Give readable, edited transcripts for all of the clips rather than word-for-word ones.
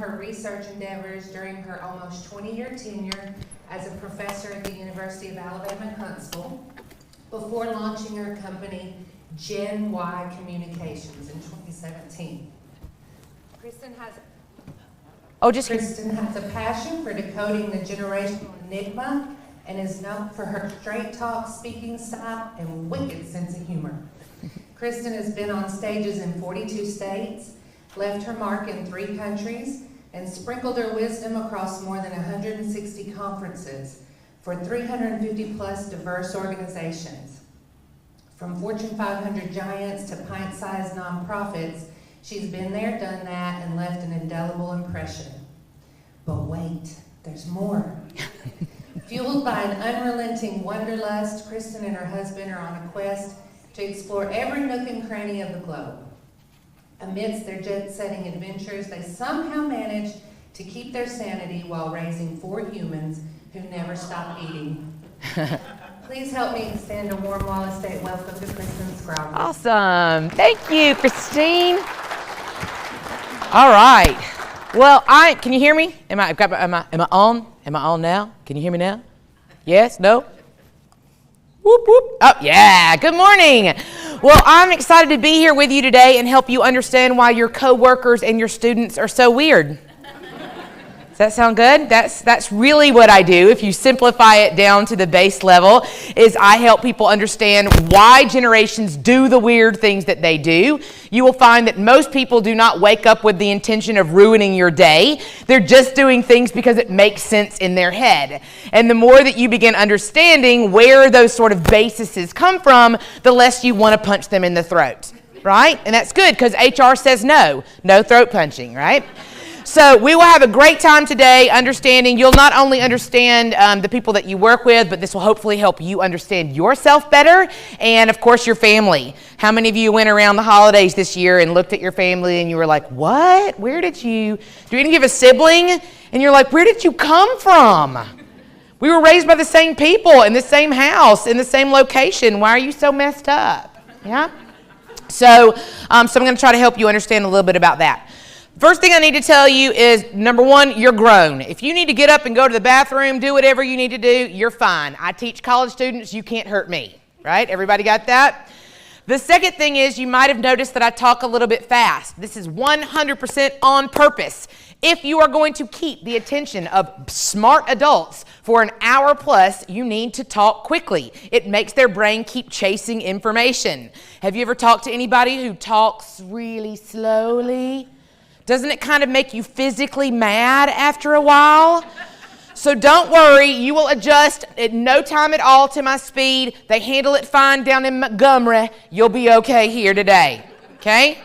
her research endeavors during her almost 20-year tenure as a professor at the University of Alabama at Huntsville before launching her company, genWHY Communications, in 2017. Kristin has a passion for decoding the generational enigma and is known for her straight talk speaking style and wicked sense of humor. Kristin has been on stages in 42 states, left her mark in 3 countries, and sprinkled her wisdom across more than 160 conferences for 350 plus diverse organizations. From Fortune 500 giants to pint-sized nonprofits, she's been there, done that, and left an indelible impression. But wait, there's more. Fueled by an unrelenting wanderlust, Kristin and her husband are on a quest to explore every nook and cranny of the globe. Amidst their jet-setting adventures, they somehow manage to keep their sanity while raising 4 humans who never stop eating. Please help me extend a warm Wallace State welcome to Kristin Scroggin. Awesome. Thank you, Christine. All right. Well, can you hear me? Am I on? Am I on now? Can you hear me now? Yes? No? Whoop, whoop. Oh, yeah. Good morning. Well, I'm excited to be here with you today and help you understand why your coworkers and your students are so weird. Does that sound good? That's really what I do. If you simplify it down to the base level, is I help people understand why generations do the weird things that they do. You will find that most people do not wake up with the intention of ruining your day. They're just doing things because it makes sense in their head. And the more that you begin understanding where those sort of bases come from, the less you want to punch them in the throat, right? And that's good because HR says no throat punching, right? So we will have a great time today understanding. You'll not only understand the people that you work with, but this will hopefully help you understand yourself better and, of course, your family. How many of you went around the holidays this year and looked at your family and you were like, what? Do you have a sibling? And you're like, where did you come from? We were raised by the same people in the same house, in the same location. Why are you so messed up? Yeah? So I'm going to try to help you understand a little bit about that. First thing I need to tell you is, number one, you're grown. If you need to get up and go to the bathroom, do whatever you need to do, you're fine. I teach college students, you can't hurt me, right? Everybody got that? The second thing is, you might have noticed that I talk a little bit fast. This is 100% on purpose. If you are going to keep the attention of smart adults for an hour plus, you need to talk quickly. It makes their brain keep chasing information. Have you ever talked to anybody who talks really slowly? Doesn't it kind of make you physically mad after a while? So don't worry, you will adjust at no time at all to my speed. They handle it fine down in Montgomery. You'll be okay here today, okay?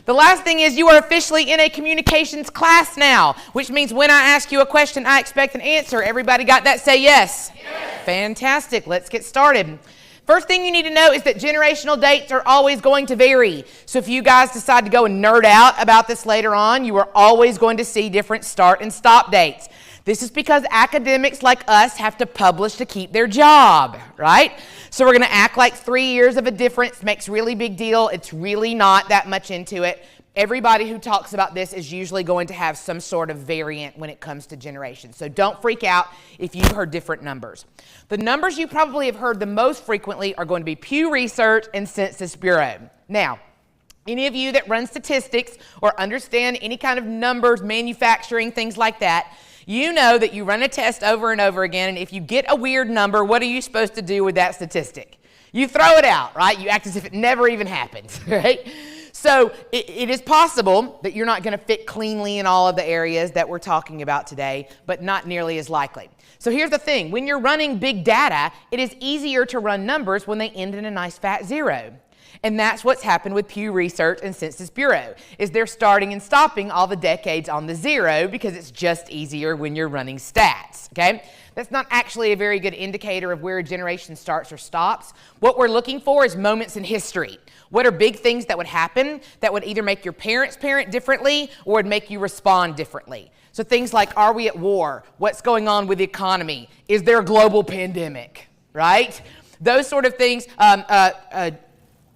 The last thing is you are officially in a communications class now, which means when I ask you a question, I expect an answer. Everybody got that? Say yes. Yes. Fantastic. Let's get started. First thing you need to know is that generational dates are always going to vary. So if you guys decide to go and nerd out about this later on, you are always going to see different start and stop dates. This is because academics like us have to publish to keep their job, right? So we're going to act like 3 years of a difference makes really big deal. It's really not that much into it. Everybody who talks about this is usually going to have some sort of variant when it comes to generations. So don't freak out if you've heard different numbers. The numbers you probably have heard the most frequently are going to be Pew Research and Census Bureau. Now, any of you that run statistics or understand any kind of numbers, manufacturing, things like that, you know that you run a test over and over again, and if you get a weird number, what are you supposed to do with that statistic? You throw it out, right? You act as if it never even happened, right? So it is possible that you're not going to fit cleanly in all of the areas that we're talking about today, but not nearly as likely. So here's the thing. When you're running big data, it is easier to run numbers when they end in a nice fat zero. And that's what's happened with Pew Research and Census Bureau, is they're starting and stopping all the decades on the zero because it's just easier when you're running stats, okay? That's not actually a very good indicator of where a generation starts or stops. What we're looking for is moments in history. What are big things that would happen that would either make your parents parent differently or would make you respond differently? So things like, are we at war? What's going on with the economy? Is there a global pandemic, right? Those sort of things.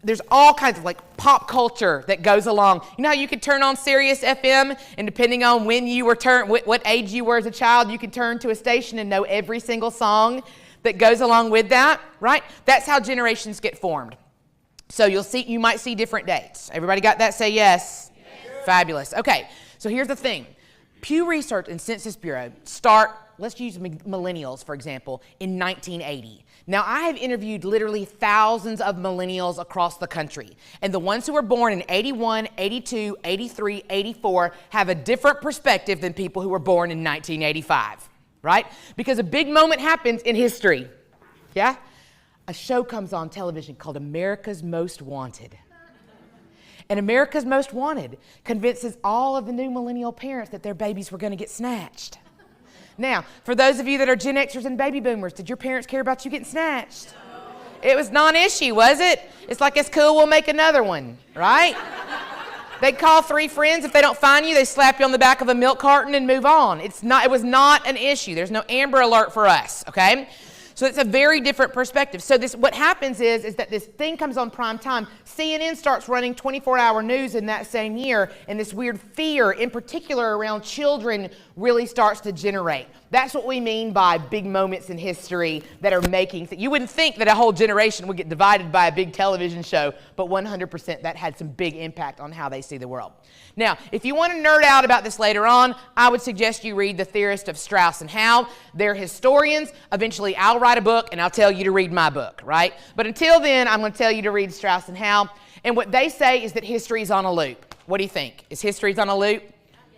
there's all kinds of like pop culture that goes along. You know how you could turn on Sirius FM, and depending on when you were what age you were as a child, you could turn to a station and know every single song that goes along with that, right? That's how generations get formed. So you might see different dates. Everybody got that? Say yes. Yes. Fabulous. Okay, so here's the thing. Pew Research and Census Bureau let's use millennials, for example, in 1980. Now, I have interviewed literally thousands of millennials across the country, and the ones who were born in 81, 82, 83, 84 have a different perspective than people who were born in 1985, right? Because a big moment happens in history, yeah? A show comes on television called America's Most Wanted. And America's Most Wanted convinces all of the new millennial parents that their babies were going to get snatched. Now, for those of you that are Gen Xers and baby boomers, did your parents care about you getting snatched? No. It was non-issue, was it? It's like, it's cool, we'll make another one, right? They call 3 friends. If they don't find you, they slap you on the back of a milk carton and move on. It was not an issue. There's no Amber Alert for us, okay? So it's a very different perspective. So what happens is that this thing comes on prime time. CNN starts running 24-hour news in that same year, and this weird fear, in particular around children, really starts to generate. That's what we mean by big moments in history that are making. You wouldn't think that a whole generation would get divided by a big television show, but 100% that had some big impact on how they see the world. Now, if you want to nerd out about this later on, I would suggest you read The Theorist of Strauss and Howe. They're historians. Eventually, I'll write a book, and I'll tell you to read my book, right? But until then, I'm going to tell you to read Strauss and Howe. And what they say is that history is on a loop. What do you think? Is history on a loop?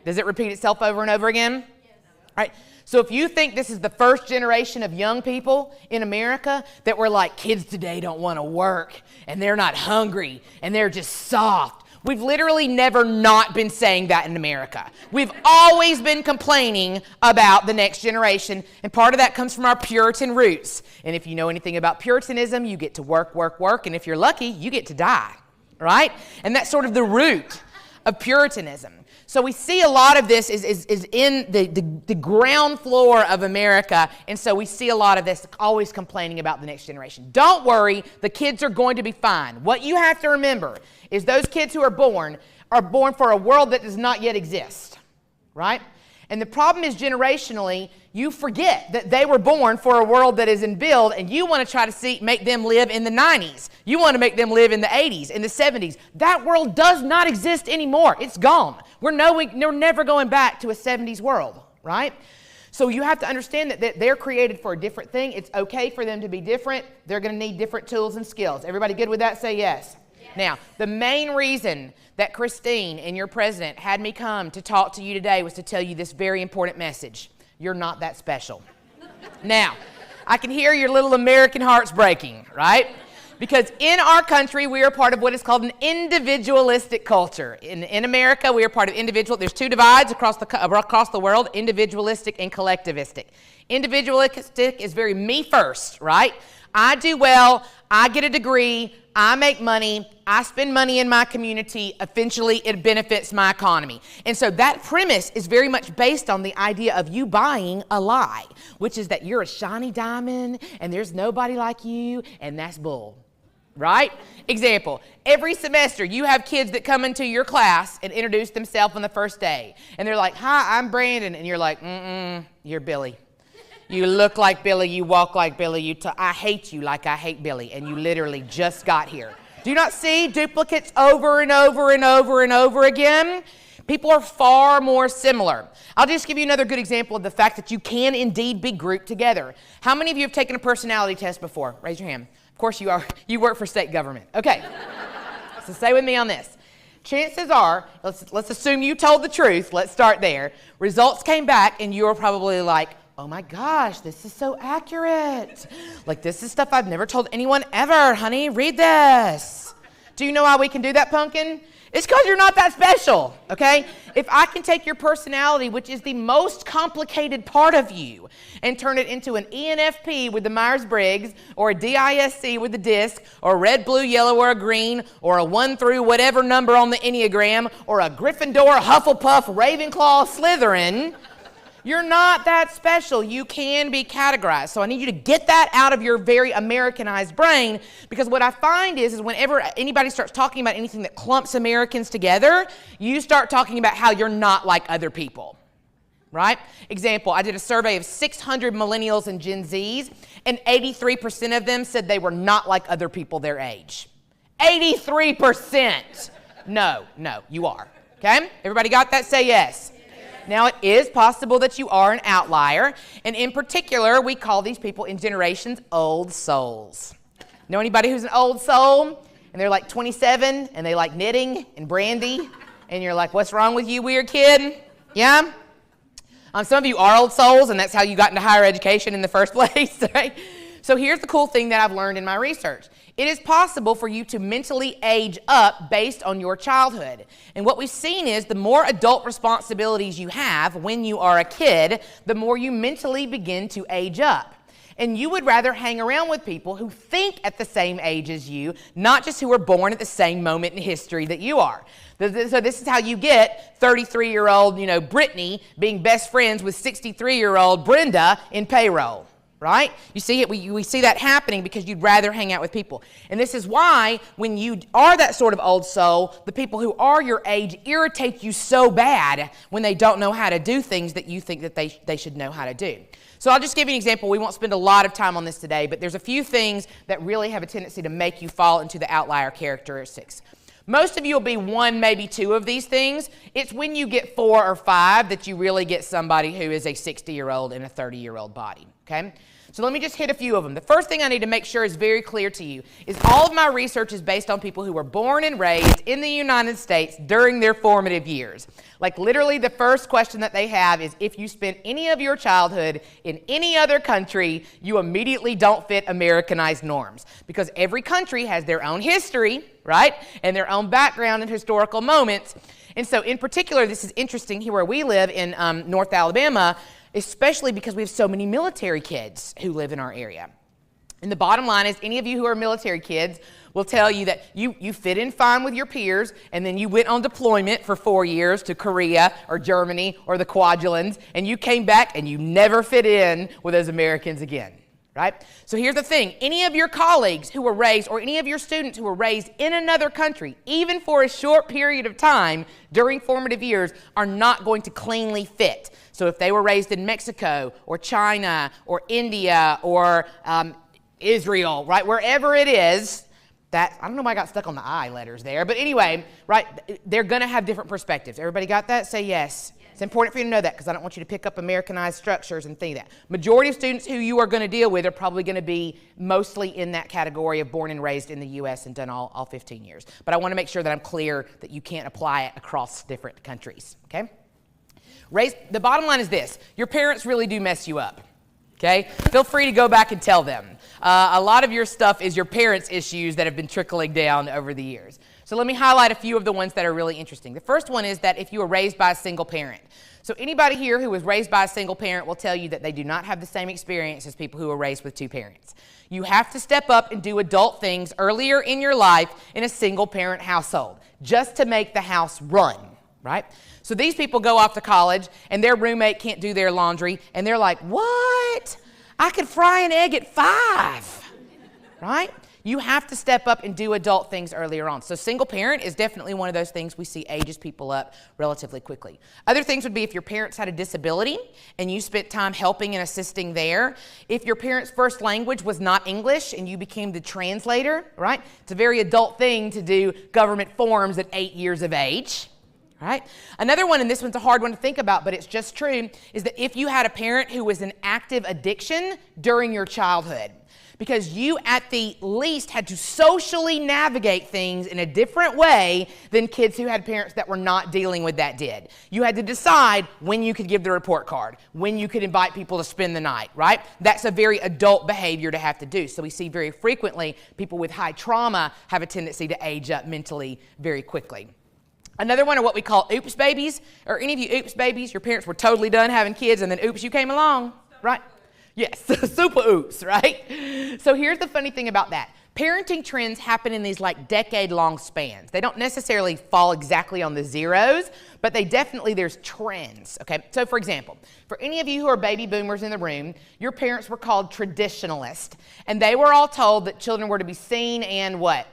Does it repeat itself over and over again? Yes. All right. So if you think this is the first generation of young people in America that were like, kids today don't want to work, and they're not hungry, and they're just soft, we've literally never not been saying that in America. We've always been complaining about the next generation, and part of that comes from our Puritan roots. And if you know anything about Puritanism, you get to work, work, work, and if you're lucky, you get to die, right? And that's sort of the root of Puritanism. So we see a lot of this is in the ground floor of America, and so we see a lot of this always complaining about the next generation. Don't worry, the kids are going to be fine. What you have to remember is those kids who are born for a world that does not yet exist, right? And the problem is generationally, you forget that they were born for a world that is in build, and you want to try to make them live in the 90s. You want to make them live in the 80s, in the 70s. That world does not exist anymore. It's gone. We're never going back to a 70s world, right? So you have to understand that they're created for a different thing. It's okay for them to be different. They're going to need different tools and skills. Everybody good with that? Say yes. Yes. Now, the main reason that Christine and your president had me come to talk to you today was to tell you this very important message. You're not that special. Now, I can hear your little American hearts breaking, right? Because in our country, we are part of what is called an individualistic culture. In America, we are part of individual. There's 2 divides across the world, individualistic and collectivistic. Individualistic is very me first, right? I do well, I get a degree, I make money, I spend money in my community, eventually it benefits my economy. And so that premise is very much based on the idea of you buying a lie, which is that you're a shiny diamond and there's nobody like you, and that's bull, right? Example, every semester you have kids that come into your class and introduce themselves on the first day. And they're like, hi, I'm Brandon. And you're like, you're Billy. You look like Billy, you walk like Billy, I hate you like I hate Billy, and you literally just got here. Do you not see duplicates over and over and over and over again? People are far more similar. I'll just give you another good example of the fact that you can indeed be grouped together. How many of you have taken a personality test before? Raise your hand. Of course you are. You work for state government. Okay. So stay with me on this. Chances are, let's assume you told the truth. Let's start there. Results came back and you were probably like, oh my gosh, this is so accurate. Like, this is stuff I've never told anyone ever, honey. Read this. Do you know why we can do that, pumpkin? It's because you're not that special, okay? If I can take your personality, which is the most complicated part of you, and turn it into an ENFP with the Myers-Briggs, or a DISC with the DISC, or a red, blue, yellow, or a green, or a 1 through whatever number on the Enneagram, or a Gryffindor, Hufflepuff, Ravenclaw, Slytherin, You're not that special. You can be categorized. So I need you to get that out of your very Americanized brain, because what I find is whenever anybody starts talking about anything that clumps Americans together, you start talking about how you're not like other people, right? Example, I did a survey of 600 millennials and Gen Zs, and 83% of them said they were not like other people their age. 83%. No, you are. Okay? Everybody got that? Say yes. Now, it is possible that you are an outlier, and in particular, we call these people in generations old souls. Know anybody who's an old soul, and they're like 27, and they like knitting and brandy, and you're like, what's wrong with you, weird kid? Yeah? Some of you are old souls, and that's how you got into higher education in the first place, right? So here's the cool thing that I've learned in my research. It is possible for you to mentally age up based on your childhood. And what we've seen is the more adult responsibilities you have when you are a kid, the more you mentally begin to age up. And you would rather hang around with people who think at the same age as you, not just who were born at the same moment in history that you are. So this is how you get 33-year-old, Brittany being best friends with 63-year-old Brenda in payroll. Right? You see it, we see that happening because you'd rather hang out with people. And this is why when you are that sort of old soul, the people who are your age irritate you so bad when they don't know how to do things that you think that they should know how to do. So I'll just give you an example. We won't spend a lot of time on this today, but there's a few things that really have a tendency to make you fall into the outlier characteristics. Most of you will be one, maybe two of these things. It's when you get 4 or 5 that you really get somebody who is a 60-year-old in a 30-year-old body, okay? So let me just hit a few of them. The first thing I need to make sure is very clear to you is all of my research is based on people who were born and raised in the United States during their formative years. Like literally the first question that they have is if you spent any of your childhood in any other country, you immediately don't fit Americanized norms. Because every country has their own history, right? And their own background and historical moments. And so in particular, this is interesting here where we live in North Alabama, especially because we have so many military kids who live in our area. And the bottom line is any of you who are military kids will tell you that you fit in fine with your peers, and then you went on deployment for 4 years to Korea or Germany or the Kwajaleins, and you came back and you never fit in with those Americans again. Right? So here's the thing. Any of your colleagues who were raised, or any of your students who were raised in another country, even for a short period of time during formative years, are not going to cleanly fit. So if they were raised in Mexico or China or India or Israel, right, wherever it is, that, I don't know why I got stuck on the I letters there, but anyway, right, they're going to have different perspectives. Everybody got that? Say yes. It's important for you to know that because I don't want you to pick up Americanized structures and think that. Majority of students who you are going to deal with are probably going to be mostly in that category of born and raised in the U.S. and done all 15 years. But I want to make sure that I'm clear that you can't apply it across different countries, okay? The bottom line is this. Your parents really do mess you up, okay? Feel free to go back and tell them. A lot of your stuff is your parents' issues that have been trickling down over the years. So let me highlight a few of the ones that are really interesting. The first one is that if you were raised by a single parent. So anybody here who was raised by a single parent will tell you that they do not have the same experience as people who were raised with 2 parents. You have to step up and do adult things earlier in your life in a single parent household just to make the house run, right? So these people go off to college and their roommate can't do their laundry and they're like, what? I could fry an egg at 5, right? You have to step up and do adult things earlier on. So single parent is definitely one of those things we see ages people up relatively quickly. Other things would be if your parents had a disability and you spent time helping and assisting there. If your parents' first language was not English and you became the translator, right? It's a very adult thing to do government forms at 8 years of age. Right? Another one, and this one's a hard one to think about, but it's just true, is that if you had a parent who was in active addiction during your childhood, because you at the least had to socially navigate things in a different way than kids who had parents that were not dealing with that did. You had to decide when you could give the report card, when you could invite people to spend the night, right? That's a very adult behavior to have to do. So we see very frequently people with high trauma have a tendency to age up mentally very quickly. Another one are what we call oops babies. Or any of you oops babies, your parents were totally done having kids and then oops, you came along, right? Yes, super oops, right? So here's the funny thing about that. parenting trends happen in these like decade-long spans. They don't necessarily fall exactly on the zeros, but there's trends, okay? So for example, for any of you who are baby boomers in the room, your parents were called traditionalists, and they were all told that children were to be seen and what?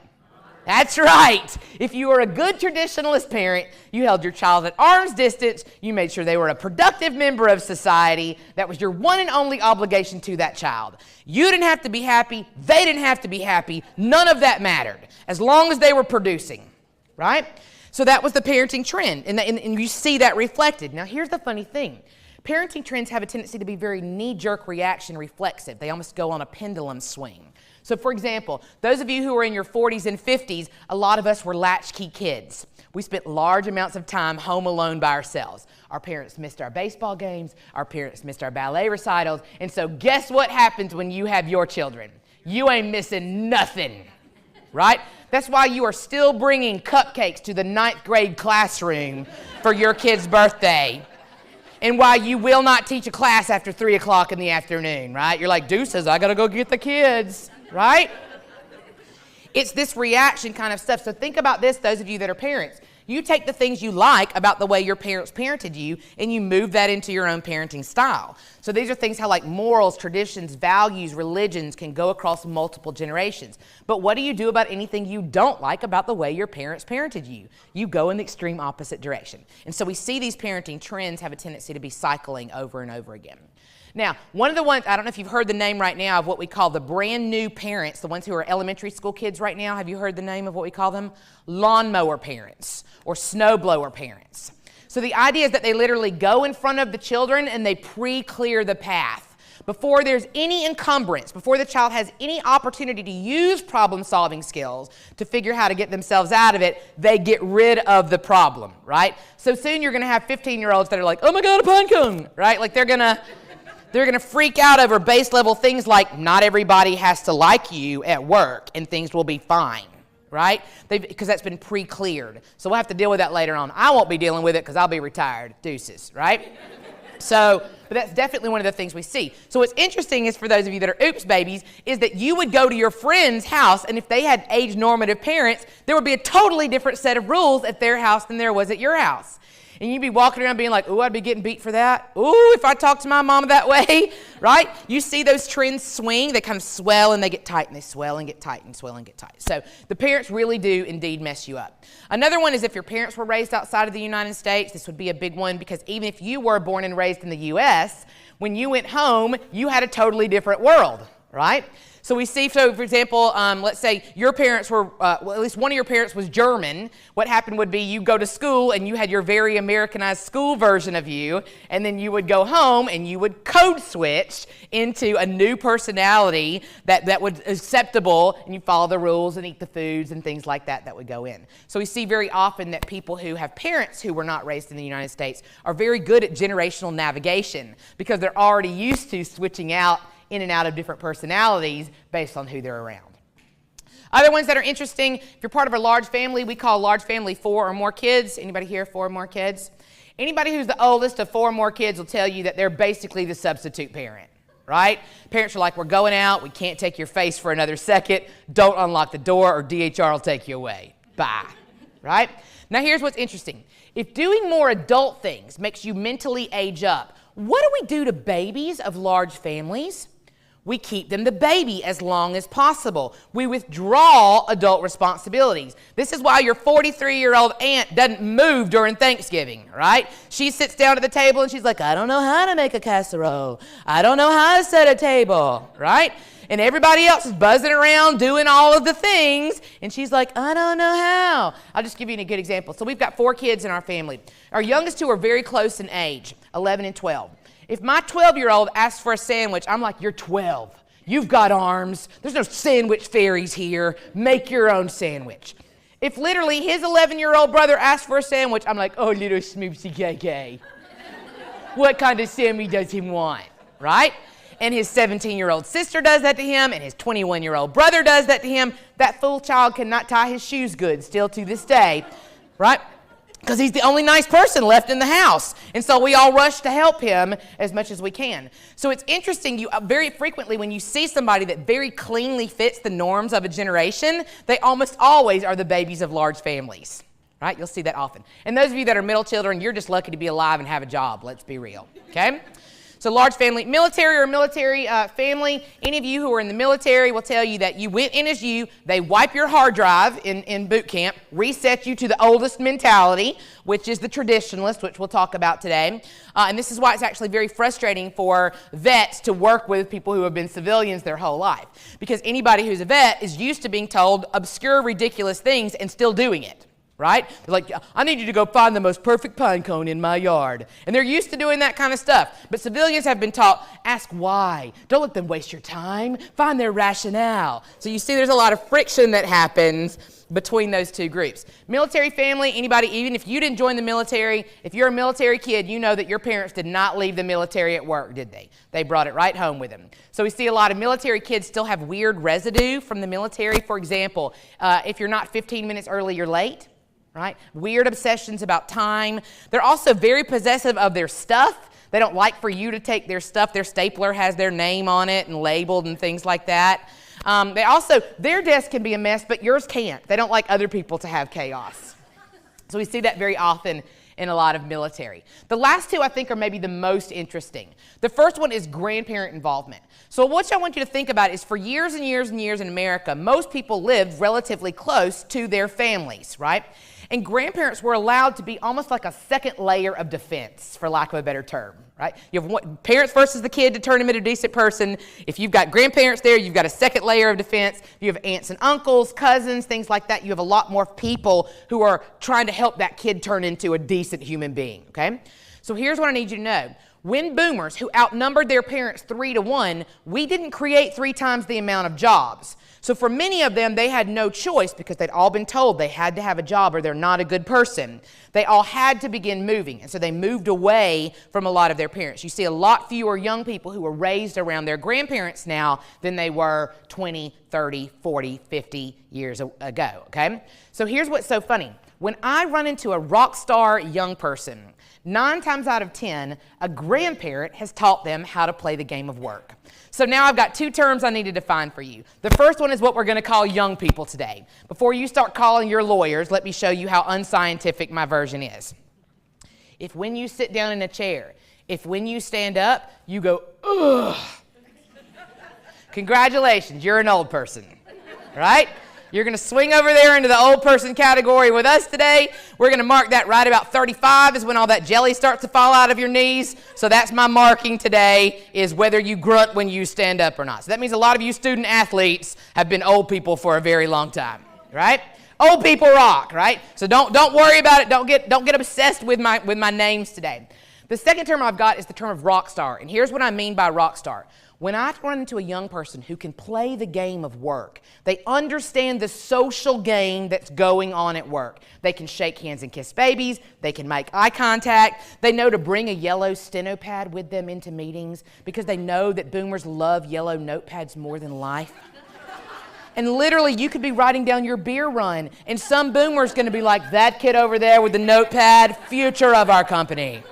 That's right. If you were a good traditionalist parent, you held your child at arm's distance, you made sure they were a productive member of society. That was your one and only obligation to that child. You didn't have to be happy, they didn't have to be happy, none of that mattered, as long as they were producing, right? So that was the parenting trend, and you see that reflected. Now here's the funny thing. Parenting trends have a tendency to be very knee-jerk reaction reflexive. They almost go on a pendulum swing. So for example, those of you who are in your 40s and 50s, a lot of us were latchkey kids. We spent large amounts of time home alone by ourselves. Our parents missed our baseball games, our parents missed our ballet recitals, and so guess what happens when you have your children? You ain't missing nothing, right? That's why you are still bringing cupcakes to the 9th grade classroom for your kid's birthday. And why you will not teach a class after 3 o'clock in the afternoon, right? You're like, deuces, I gotta go get the kids, right? It's this reaction kind of stuff. So think about this, those of you that are parents. You take the things you like about the way your parents parented you and you move that into your own parenting style. So these are things how like morals, traditions, values, religions can go across multiple generations. But what do you do about anything you don't like about the way your parents parented you? You go in the extreme opposite direction. And so we see these parenting trends have a tendency to be cycling over and over again. Now, one of the ones, I don't know if you've heard the name right now of what we call the brand new parents, the ones who are elementary school kids right now. Have you heard the name of what we call them? Lawnmower parents or snowblower parents. So the idea is that they literally go in front of the children and they pre-clear the path. Before there's any encumbrance, before the child has any opportunity to use problem-solving skills to figure how to get themselves out of it, they get rid of the problem, right? So soon you're going to have 15-year-olds that are like, oh my God, a pine cone, right? Like they're going to freak out over base level things like not everybody has to like you at work and things will be fine, right? Because that's been pre-cleared. So we'll have to deal with that later on. I won't be dealing with it because I'll be retired. Deuces, right? So, but that's definitely one of the things we see. So what's interesting is for those of you that are oops babies is that you would go to your friend's house and if they had age normative parents, there would be a totally different set of rules at their house than there was at your house. And you'd be walking around being like, ooh, I'd be getting beat for that. Ooh, if I talk to my mama that way, right? You see those trends swing. They kind of swell and they get tight and they swell and get tight and swell and get tight. So the parents really do indeed mess you up. Another one is if your parents were raised outside of the United States, this would be a big one because even if you were born and raised in the U.S., when you went home, you had a totally different world, right? So we see, so for example, let's say your parents were, well, at least one of your parents was German. What happened would be you go to school and you had your very Americanized school version of you, and then you would go home and you would code switch into a new personality that was acceptable, and you follow the rules and eat the foods and things like that that would go in. So we see very often that people who have parents who were not raised in the United States are very good at generational navigation because they're already used to switching out in and out of different personalities based on who they're around. Other ones that are interesting, if you're part of a large family, we call a large family 4 or more kids. Anybody here 4 or more kids? Anybody who's the oldest of 4 or more kids will tell you that they're basically the substitute parent, right? Parents are like, we're going out, we can't take your face for another second, don't unlock the door or DHR will take you away. Bye, right? Now here's what's interesting. If doing more adult things makes you mentally age up, what do we do to babies of large families? We keep them the baby as long as possible. We withdraw adult responsibilities. This is why your 43-year-old aunt doesn't move during Thanksgiving, right? She sits down at the table and she's like, I don't know how to make a casserole. I don't know how to set a table, right? And everybody else is buzzing around doing all of the things, and she's like, I don't know how. I'll just give you a good example. So we've got 4 kids in our family. Our youngest 2 are very close in age, 11 and 12. If my 12-year-old asks for a sandwich, I'm like, you're 12. You've got arms. There's no sandwich fairies here. Make your own sandwich. If literally his 11-year-old brother asks for a sandwich, I'm like, oh, little smoopsy KK. What kind of sandwich does he want, right? And his 17-year-old sister does that to him, and his 21-year-old brother does that to him. That fool child cannot tie his shoes good still to this day, right? because he's the only nice person left in the house. And so we all rush to help him as much as we can. So it's interesting, you very frequently when you see somebody that very cleanly fits the norms of a generation, they almost always are the babies of large families, right? You'll see that often. And those of you that are middle children, you're just lucky to be alive and have a job, let's be real, okay? So large family, military or military family, any of you who are in the military will tell you that you went in as you, they wipe your hard drive in boot camp, reset you to the oldest mentality, which is the traditionalist, which we'll talk about today. And this is why it's actually very frustrating for vets to work with people who have been civilians their whole life. Because anybody who's a vet is used to being told obscure, ridiculous things and still doing it. Right? They're like, I need you to go find the most perfect pine cone in my yard. And they're used to doing that kind of stuff. But civilians have been taught, ask why. Don't let them waste your time. Find their rationale. So you see there's a lot of friction that happens between those two groups. Military family, anybody, even if you didn't join the military, if you're a military kid, you know that your parents did not leave the military at work, did they? They brought it right home with them. So we see a lot of military kids still have weird residue from the military. For example, if you're not 15 minutes early, you're late. Right? Weird obsessions about time. They're also very possessive of their stuff. They don't like for you to take their stuff. Their stapler has their name on it and labeled and things like that. Their desk can be a mess, but yours can't. They don't like other people to have chaos. So we see that very often in a lot of military. The last two I think are maybe the most interesting. The first one is grandparent involvement. So what I want you to think about is for years and years and years in America, most people lived relatively close to their families, right? And grandparents were allowed to be almost like a second layer of defense, for lack of a better term, right? You have parents versus the kid to turn him into a decent person. If you've got grandparents there, you've got a second layer of defense. You have aunts and uncles, cousins, things like that. You have a lot more people who are trying to help that kid turn into a decent human being, okay? So here's what I need you to know. When boomers, who outnumbered their parents 3-1, we didn't create 3 times the amount of jobs. So for many of them, they had no choice because they'd all been told they had to have a job or they're not a good person. They all had to begin moving, and so they moved away from a lot of their parents. You see a lot fewer young people who were raised around their grandparents now than they were 20, 30, 40, 50 years ago, okay? So here's what's so funny. When I run into a rock star young person, 9 times out of 10, a grandparent has taught them how to play the game of work. So now I've got 2 terms I need to define for you. The first one is what we're going to call young people today. Before you start calling your lawyers, let me show you how unscientific my version is. If when you sit down in a chair, if when you stand up, you go, ugh, congratulations, you're an old person, right? You're going to swing over there into the old person category with us today. We're going to mark that right about 35 is when all that jelly starts to fall out of your knees. So that's my marking today, is whether you grunt when you stand up or not. So that means a lot of you student athletes have been old people for a very long time, right? Old people rock, right? So don't worry about it. Don't get obsessed with my names today. The second term I've got is the term of rock star. And here's what I mean by rock star. When I run into a young person who can play the game of work, they understand the social game that's going on at work. They can shake hands and kiss babies. They can make eye contact. They know to bring a yellow steno pad with them into meetings because they know that boomers love yellow notepads more than life. And literally, you could be writing down your beer run, and some boomer's going to be like, that kid over there with the notepad, future of our company,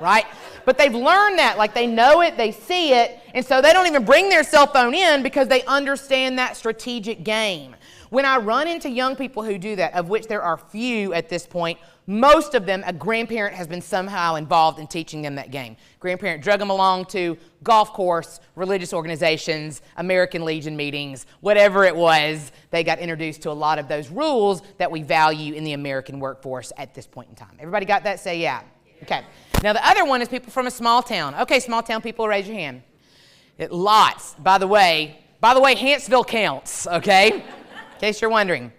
right? But they've learned that, like they know it, they see it, and so they don't even bring their cell phone in because they understand that strategic game. When I run into young people who do that, of which there are few at this point, most of them, a grandparent has been somehow involved in teaching them that game. Grandparent drug them along to golf course, religious organizations, American Legion meetings, whatever it was, they got introduced to a lot of those rules that we value in the American workforce at this point in time. Everybody got that? Say yeah. Okay. Now the other one is people from a small town. Okay, small town people, raise your hand. Lots. By the way, Hanceville counts, okay? In case you're wondering.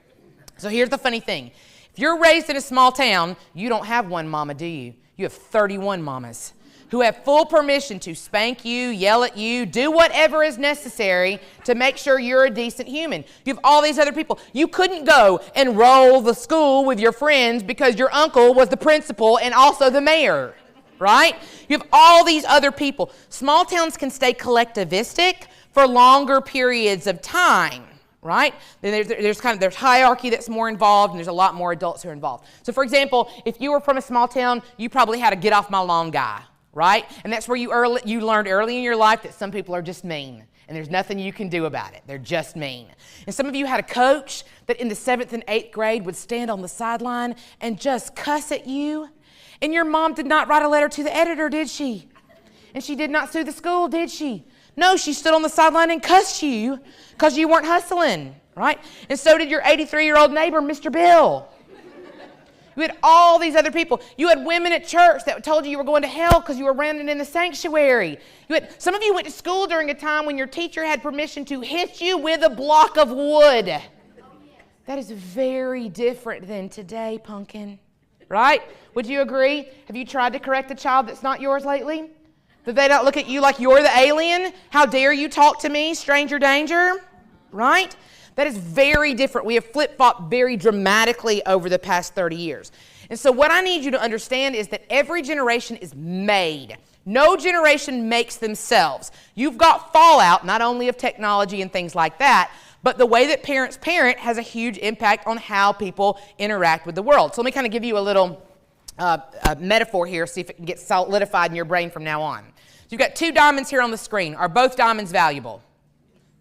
So here's the funny thing. If you're raised in a small town, you don't have one mama, do you? You have 31 mamas who have full permission to spank you, yell at you, do whatever is necessary to make sure you're a decent human. You have all these other people. You couldn't go and roll the school with your friends because your uncle was the principal and also the mayor, right? You have all these other people. Small towns can stay collectivistic for longer periods of time, right? Then there's hierarchy that's more involved, and there's a lot more adults who are involved. So for example, if you were from a small town, you probably had a get off my lawn guy, right? And that's where you learned early in your life that some people are just mean, and there's nothing you can do about it. They're just mean. And some of you had a coach that in the 7th and 8th grade would stand on the sideline and just cuss at you. And your mom did not write a letter to the editor, did she? And she did not sue the school, did she? No, she stood on the sideline and cussed you because you weren't hustling, right? And so did your 83-year-old neighbor, Mr. Bill. You had all these other people. You had women at church that told you were going to hell because you were ranting in the sanctuary. Some of you went to school during a time when your teacher had permission to hit you with a block of wood. That is very different than today, pumpkin, right? Would you agree? Have you tried to correct a child that's not yours lately? Did they not look at you like you're the alien? How dare you talk to me, stranger danger? Right? That is very different. We have flip-flopped very dramatically over the past 30 years. And so what I need you to understand is that every generation is made. No generation makes themselves. You've got fallout, not only of technology and things like that, but the way that parents parent has a huge impact on how people interact with the world. So let me kind of give you a little metaphor here, see if it can get solidified in your brain from now on. So you've got 2 diamonds here on the screen. Are both diamonds valuable?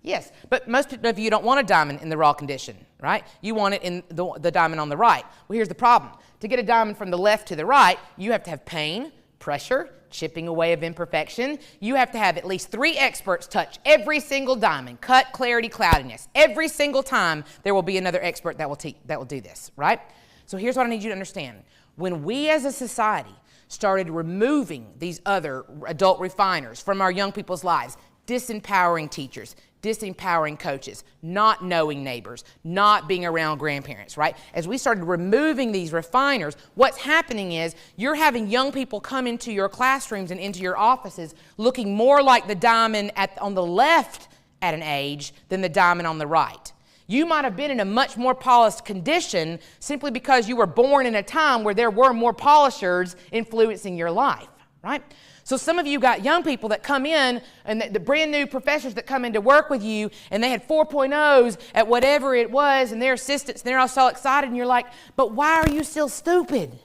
Yes, but most of you don't want a diamond in the raw condition, right? You want it in the diamond on the right. Well, here's the problem. To get a diamond from the left to the right, you have to have pain, pressure, chipping away of imperfection. You have to have at least 3 experts touch every single diamond, cut, clarity, cloudiness. Every single time there will be another expert that will do this, right? So here's what I need you to understand. When we as a society started removing these other adult refiners from our young people's lives, disempowering teachers, disempowering coaches, not knowing neighbors, not being around grandparents, right? As we started removing these refiners, what's happening is you're having young people come into your classrooms and into your offices looking more like the diamond on the left at an age than the diamond on the right. You might have been in a much more polished condition simply because you were born in a time where there were more polishers influencing your life, right? So some of you got young people that come in, and the brand new professors that come in to work with you, and they had 4.0s at whatever it was, and their assistants, and they're all so excited, and you're like, but why are you still stupid?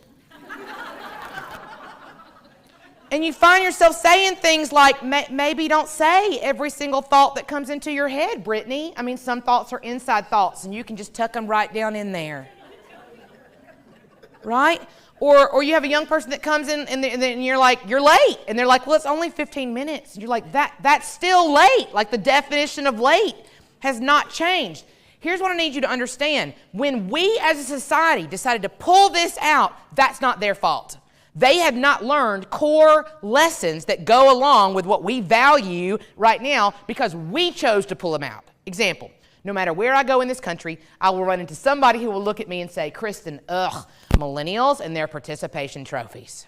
And you find yourself saying things like, maybe don't say every single thought that comes into your head, Brittany. I mean, some thoughts are inside thoughts, and you can just tuck them right down in there. Right? Or you have a young person that comes in, and then you're like, you're late. And they're like, well, it's only 15 minutes. And you're like, that's still late. Like the definition of late has not changed. Here's what I need you to understand. When we as a society decided to pull this out, that's not their fault. They have not learned core lessons that go along with what we value right now because we chose to pull them out. Example, no matter where I go in this country, I will run into somebody who will look at me and say, Kristin, millennials and their participation trophies.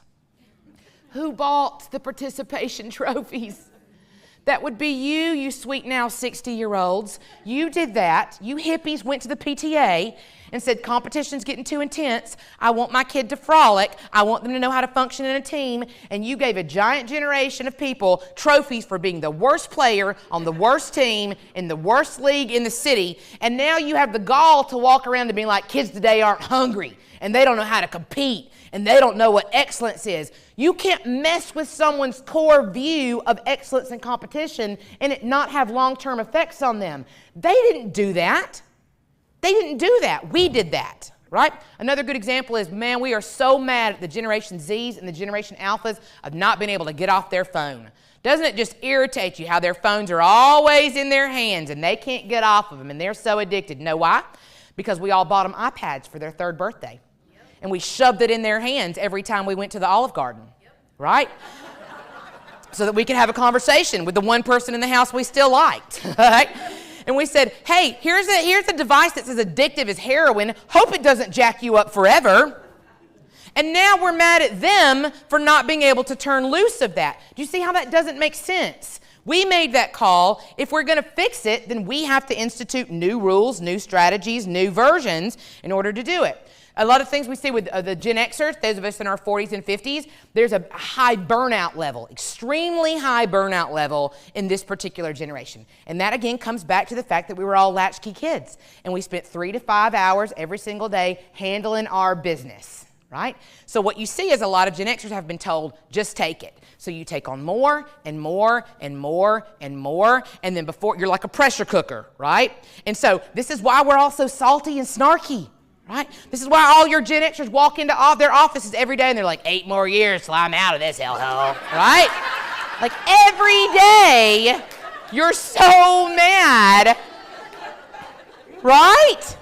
Who bought the participation trophies? That would be you sweet now 60-year-olds. You did that. You hippies went to the PTA and said, competition's getting too intense. I want my kid to frolic. I want them to know how to function in a team. And you gave a giant generation of people trophies for being the worst player on the worst team in the worst league in the city. And now you have the gall to walk around and be like, kids today aren't hungry and they don't know how to compete and they don't know what excellence is. You can't mess with someone's core view of excellence and competition and it not have long-term effects on them. They didn't do that. They didn't do that. We did that, right? Another good example is, man, we are so mad at the Generation Zs and the Generation Alphas of not being able to get off their phone. Doesn't it just irritate you how their phones are always in their hands and they can't get off of them and they're so addicted? Know why? Because we all bought them iPads for their 3rd birthday. And we shoved it in their hands every time we went to the Olive Garden, right? So that we could have a conversation with the one person in the house we still liked, right? And we said, hey, here's a device that's as addictive as heroin. Hope it doesn't jack you up forever. And now we're mad at them for not being able to turn loose of that. Do you see how that doesn't make sense? We made that call. If we're going to fix it, then we have to institute new rules, new strategies, new versions in order to do it. A lot of things we see with the Gen Xers, those of us in our 40s and 50s, there's a high burnout level, extremely high burnout level in this particular generation. And that, again, comes back to the fact that we were all latchkey kids. And we spent 3 to 5 hours every single day handling our business, right? So what you see is a lot of Gen Xers have been told, just take it. So you take on more and more and more and more, and then before, you're like a pressure cooker, right? And so this is why we're all so salty and snarky. Right? This is why all your Gen Xers walk into their offices every day and they're like, 8 more years till I'm out of this hellhole, right? Like every day, you're so mad, right?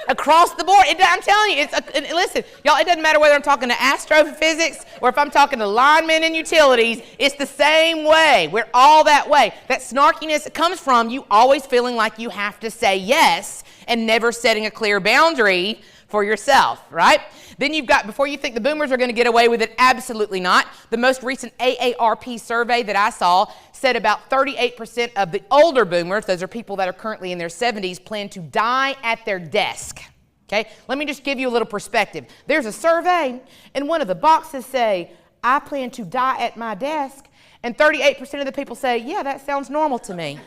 Across the board. I'm telling you, listen, y'all, it doesn't matter whether I'm talking to astrophysics or if I'm talking to linemen and utilities, it's the same way. We're all that way. That snarkiness comes from you always feeling like you have to say yes and never setting a clear boundary for yourself, right? Then you've got, before you think the boomers are going to get away with it, absolutely not. The most recent AARP survey that I saw said about 38% of the older boomers, those are people that are currently in their 70s, plan to die at their desk. Okay, let me just give you a little perspective. There's a survey, and one of the boxes say, I plan to die at my desk, and 38% of the people say, yeah, that sounds normal to me.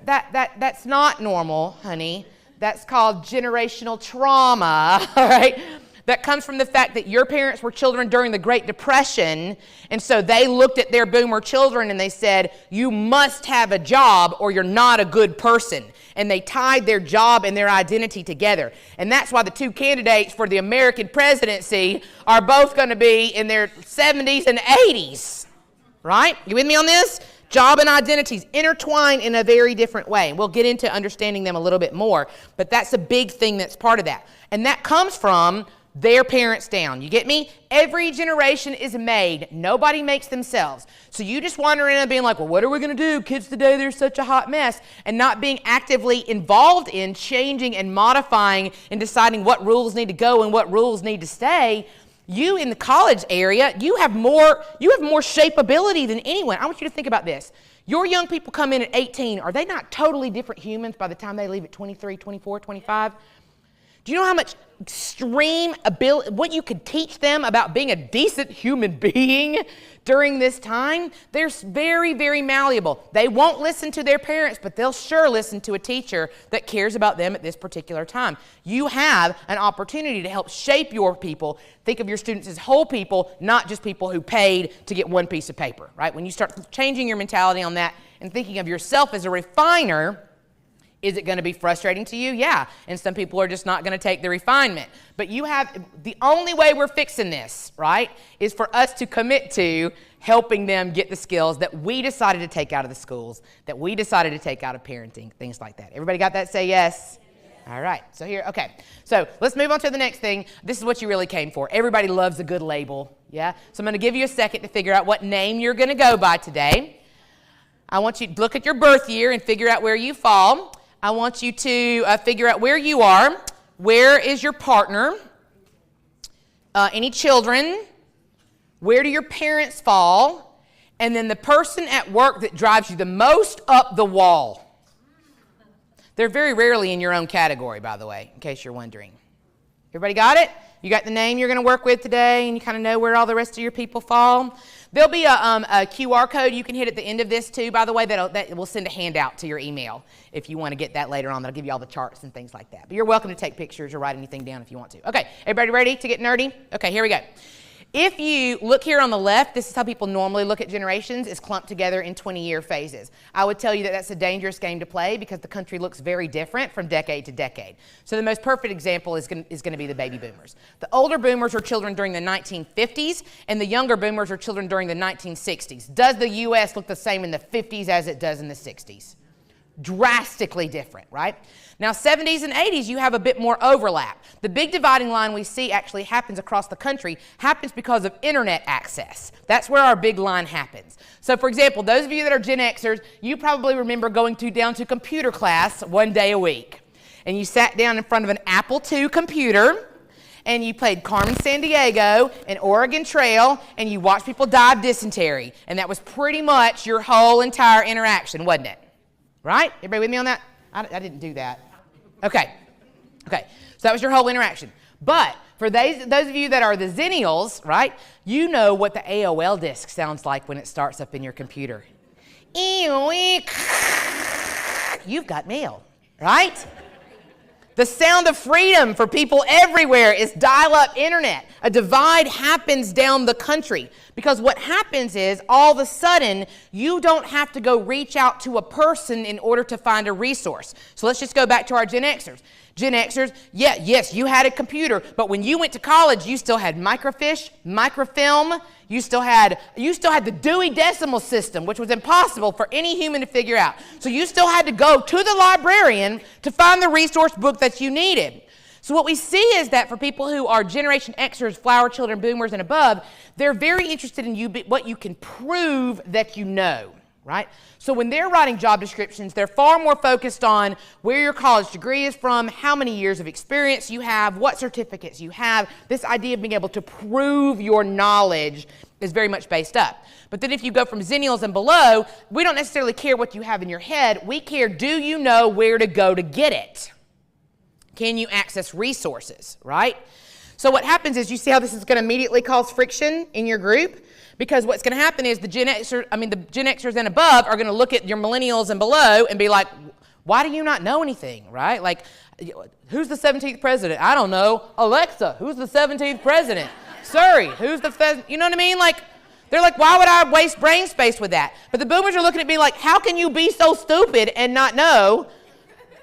That's not normal, honey. That's called generational trauma, all right? That comes from the fact that your parents were children during the Great Depression, and so they looked at their boomer children and they said, you must have a job or you're not a good person. And they tied their job and their identity together. And that's why the two candidates for the American presidency are both going to be in their 70s and 80s, right? You with me on this? Job and identities intertwine in a very different way. We'll get into understanding them a little bit more, but that's a big thing that's part of that. And that comes from their parents down. You get me? Every generation is made. Nobody makes themselves. So you just wander in and being like, well, what are we going to do? Kids today, they're such a hot mess. And not being actively involved in changing and modifying and deciding what rules need to go and what rules need to stay. You in the college area, you have more shapeability than anyone. I want you to think about this. Your young people come in at 18. Are they not totally different humans by the time they leave at 23, 24, 25? Do you know how much extreme ability, what you could teach them about being a decent human being during this time? They're very, very malleable. They won't listen to their parents, but they'll sure listen to a teacher that cares about them at this particular time. You have an opportunity to help shape your people. Think of your students as whole people, not just people who paid to get one piece of paper, right? When you start changing your mentality on that and thinking of yourself as a refiner, is it going to be frustrating to you? Yeah. And some people are just not going to take the refinement. But the only way we're fixing this, right, is for us to commit to helping them get the skills that we decided to take out of the schools, that we decided to take out of parenting, things like that. Everybody got that? Say yes. All right. So So let's move on to the next thing. This is what you really came for. Everybody loves a good label. Yeah. So I'm going to give you a second to figure out what name you're going to go by today. I want you to look at your birth year and figure out where you fall. I want you to figure out where you are. Where is your partner? Any children? Where do your parents fall? And then the person at work that drives you the most up the wall. They're very rarely in your own category, by the way, in case you're wondering. Everybody got it? You got the name you're going to work with today, and you kind of know where all the rest of your people fall? There'll be a QR code you can hit at the end of this, too, by the way, that will send a handout to your email if you want to get that later on. That'll give you all the charts and things like that. But you're welcome to take pictures or write anything down if you want to. Okay, everybody ready to get nerdy? Okay, here we go. If you look here on the left, this is how people normally look at generations, is clumped together in 20-year phases. I would tell you that that's a dangerous game to play because the country looks very different from decade to decade. So the most perfect example is going to be the baby boomers. The older boomers are children during the 1950s, and the younger boomers are children during the 1960s. Does the U.S. look the same in the 50s as it does in the 60s? Drastically different, right? Now, 70s and 80s, you have a bit more overlap. The big dividing line we see actually happens across the country, happens because of internet access. That's where our big line happens. So, for example, those of you that are Gen Xers, you probably remember going down to computer class one day a week. And you sat down in front of an Apple II computer, and you played Carmen Sandiego and Oregon Trail, and you watched people die of dysentery. And that was pretty much your whole entire interaction, wasn't it? Right? Everybody with me on that? I didn't do that. Okay. Okay, so that was your whole interaction. But for those of you that are the Zennials, right, you know what the AOL disk sounds like when it starts up in your computer. You've got mail, right? The sound of freedom for people everywhere is dial-up internet. A divide happens down the country because what happens is all of a sudden you don't have to go reach out to a person in order to find a resource. So let's just go back to our Gen Xers. Gen Xers, yes, you had a computer, but when you went to college, you still had microfiche, microfilm, you still had the Dewey Decimal System, which was impossible for any human to figure out. So you still had to go to the librarian to find the resource book that you needed. So what we see is that for people who are Generation Xers, flower children, boomers, and above, they're very interested in what you can prove that you know. Right? So when they're writing job descriptions, they're far more focused on where your college degree is from, how many years of experience you have, what certificates you have. This idea of being able to prove your knowledge is very much based up. But then if you go from Zennials and below, we don't necessarily care what you have in your head. We care, do you know where to go to get it? Can you access resources, right? So what happens is, you see how this is going to immediately cause friction in your group? Because what's going to happen is the Gen Xers and above are going to look at your millennials and below and be like, why do you not know anything, right? Like, who's the 17th president? I don't know. Alexa, who's the 17th president? Siri, who's the, you know what I mean? Like, they're like, why would I waste brain space with that? But the boomers are looking at me like, how can you be so stupid and not know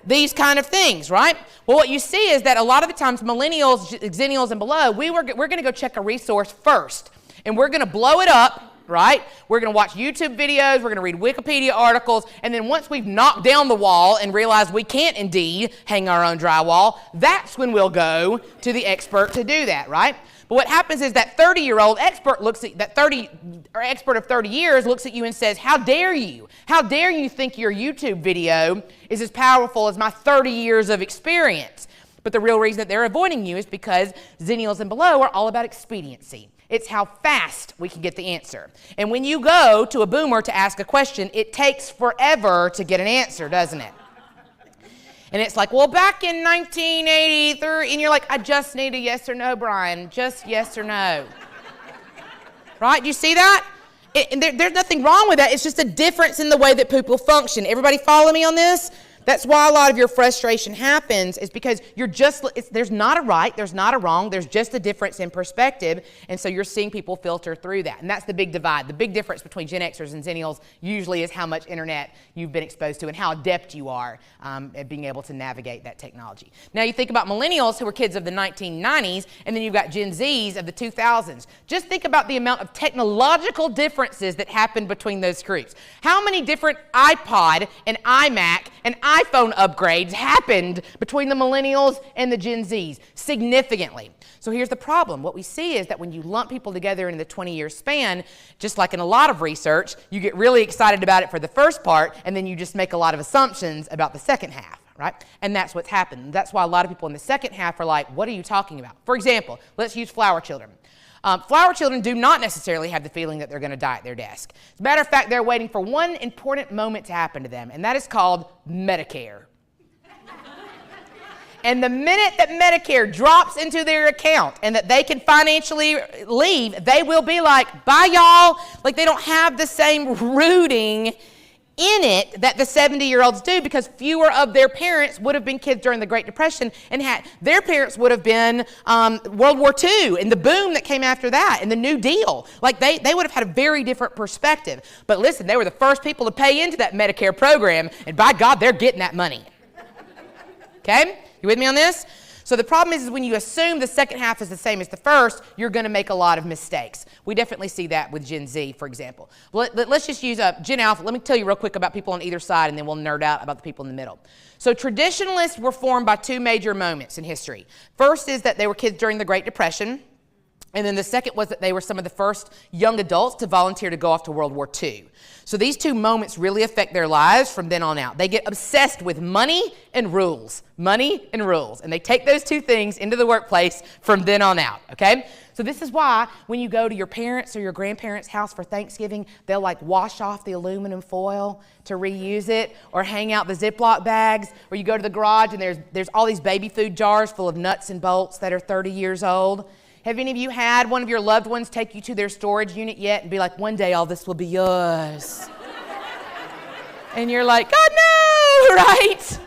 these kind of things, right? Well, what you see is that a lot of the times millennials, Zennials, and below, we're going to go check a resource first. And we're going to blow it up, right? We're going to watch YouTube videos. We're going to read Wikipedia articles. And then once we've knocked down the wall and realized we can't indeed hang our own drywall, that's when we'll go to the expert to do that, right? But what happens is that 30-year-old expert expert of 30 years looks at you and says, how dare you? How dare you think your YouTube video is as powerful as my 30 years of experience? But the real reason that they're avoiding you is because Zennials and below are all about expediency. It's how fast we can get the answer. And when you go to a boomer to ask a question, it takes forever to get an answer, doesn't it? And it's like, well, back in 1983, and you're like, I just need a yes or no, Brian. Just yes or no. Right? Do you see that? There's nothing wrong with that. It's just a difference in the way that people function. Everybody follow me on this? That's why a lot of your frustration happens, is because there's not a right, there's not a wrong, there's just a difference in perspective, and so you're seeing people filter through that. And that's the big divide. The big difference between Gen Xers and Zennials usually is how much internet you've been exposed to and how adept you are at being able to navigate that technology. Now you think about millennials who were kids of the 1990s, and then you've got Gen Zs of the 2000s. Just think about the amount of technological differences that happened between those groups. How many different iPod and iMac and iPhone upgrades happened between the millennials and the Gen Zs? Significantly. So here's the problem. What we see is that when you lump people together in the 20-year span, just like in a lot of research, you get really excited about it for the first part, and then you just make a lot of assumptions about the second half, right? And that's what's happened. That's why a lot of people in the second half are like, what are you talking about? For example, let's use flower children. Flower children do not necessarily have the feeling that they're going to die at their desk. As a matter of fact, they're waiting for one important moment to happen to them, and that is called Medicare. And the minute that Medicare drops into their account and that they can financially leave, they will be like, bye, y'all. Like, they don't have the same rooting in it that the 70-year-olds do, because fewer of their parents would have been kids during the Great Depression, and their parents would have been World War II and the boom that came after that and the New Deal. Like, they would have had a very different perspective. But listen, they were the first people to pay into that Medicare program, and by God, they're getting that money. Okay? You with me on this? So the problem is when you assume the second half is the same as the first, you're going to make a lot of mistakes. We definitely see that with Gen Z, for example. Let's just use Gen Alpha. Let me tell you real quick about people on either side, and then we'll nerd out about the people in the middle. So traditionalists were formed by two major moments in history. First is that they were kids during the Great Depression, and then the second was that they were some of the first young adults to volunteer to go off to World War II. So these two moments really affect their lives from then on out. They get obsessed with money and rules, and they take those two things into the workplace from then on out, okay? So this is why when you go to your parents' or your grandparents' house for Thanksgiving, they'll like wash off the aluminum foil to reuse it, or hang out the Ziploc bags, or you go to the garage and there's all these baby food jars full of nuts and bolts that are 30 years old. Have any of you had one of your loved ones take you to their storage unit yet and be like, one day all this will be yours? And you're like, God, no, right?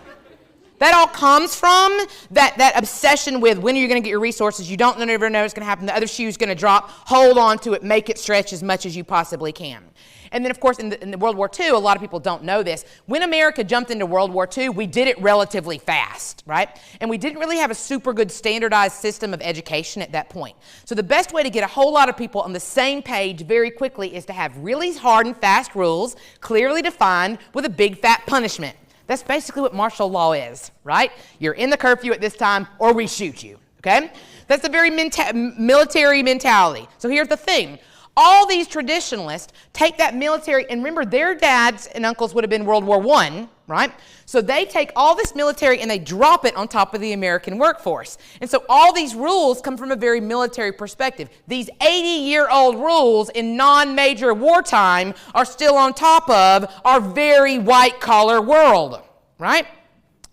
That all comes from that obsession with when are you going to get your resources? You don't never know what's going to happen. The other shoe's going to drop. Hold on to it. Make it stretch as much as you possibly can. And then, of course, in the World War II, a lot of people don't know this. When America jumped into World War II, we did it relatively fast, right? And we didn't really have a super good standardized system of education at that point. So the best way to get a whole lot of people on the same page very quickly is to have really hard and fast rules, clearly defined, with a big fat punishment. That's basically what martial law is, right? You're in the curfew at this time or we shoot you, okay? That's a very military mentality. So here's the thing. All these traditionalists take that military, and remember their dads and uncles would have been World War I, right? So they take all this military and they drop it on top of the American workforce. And so all these rules come from a very military perspective. These 80-year-old rules in non-major wartime are still on top of our very white-collar world, right?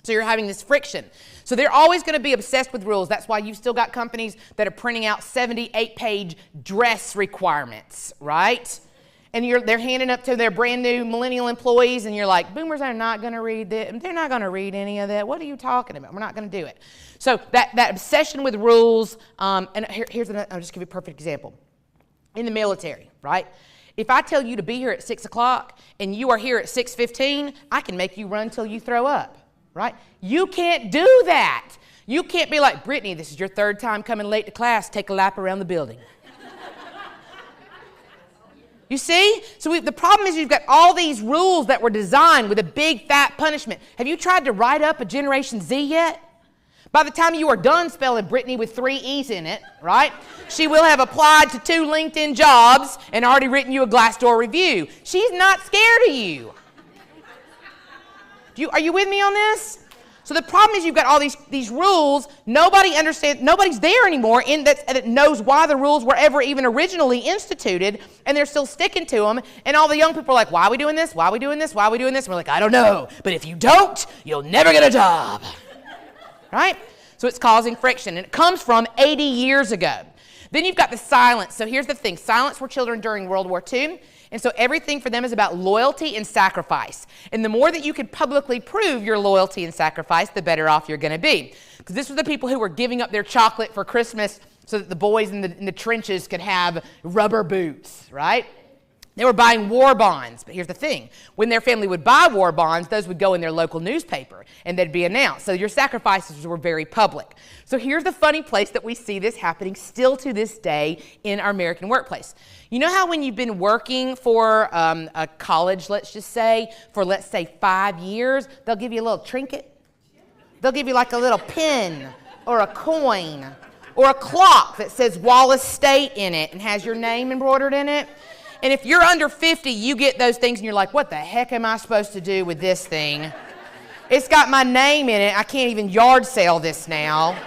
So you're having this friction. So they're always going to be obsessed with rules. That's why you've still got companies that are printing out 78-page dress requirements, right? And they're handing up to their brand new millennial employees, and you're like, boomers are not going to read this. They're not going to read any of that. What are you talking about? We're not going to do it. So that obsession with rules, and here's another, I'll just give you a perfect example. In the military, right? If I tell you to be here at 6 o'clock and you are here at 6:15, I can make you run till you throw up, right? You can't do that. You can't be like, Brittany, this is your third time coming late to class. Take a lap around the building. You see? So the problem is you've got all these rules that were designed with a big fat punishment. Have you tried to write up a Generation Z yet? By the time you are done spelling Brittany with 3 E's in it, right? She will have applied to 2 LinkedIn jobs and already written you a Glassdoor review. She's not scared of you. Are you with me on this? So the problem is you've got all these rules. Nobody understands. Nobody's there anymore that knows why the rules were ever even originally instituted, and they're still sticking to them. And all the young people are like, why are we doing this? Why are we doing this? Why are we doing this? And we're like, I don't know. But if you don't, you'll never get a job. Right? So it's causing friction, and it comes from 80 years ago. Then you've got the silence. So here's the thing. Silence were children during World War II. And so everything for them is about loyalty and sacrifice. And the more that you can publicly prove your loyalty and sacrifice, the better off you're going to be. Because this was the people who were giving up their chocolate for Christmas so that the boys in the trenches could have rubber boots, right? They were buying war bonds. But here's the thing. When their family would buy war bonds, those would go in their local newspaper and they'd be announced. So your sacrifices were very public. So here's the funny place that we see this happening still to this day in our American workplace. You know how when you've been working for a college, let's just say, for let's say 5 years, they'll give you a little trinket? They'll give you like a little pin or a coin or a clock that says Wallace State in it and has your name embroidered in it. And if you're under 50, you get those things and you're like, what the heck am I supposed to do with this thing? It's got my name in it. I can't even yard sale this now.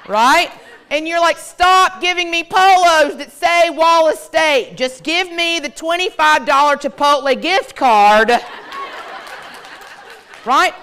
Right? And you're like, stop giving me polos that say Wallace State. Just give me the $25 Chipotle gift card. Right?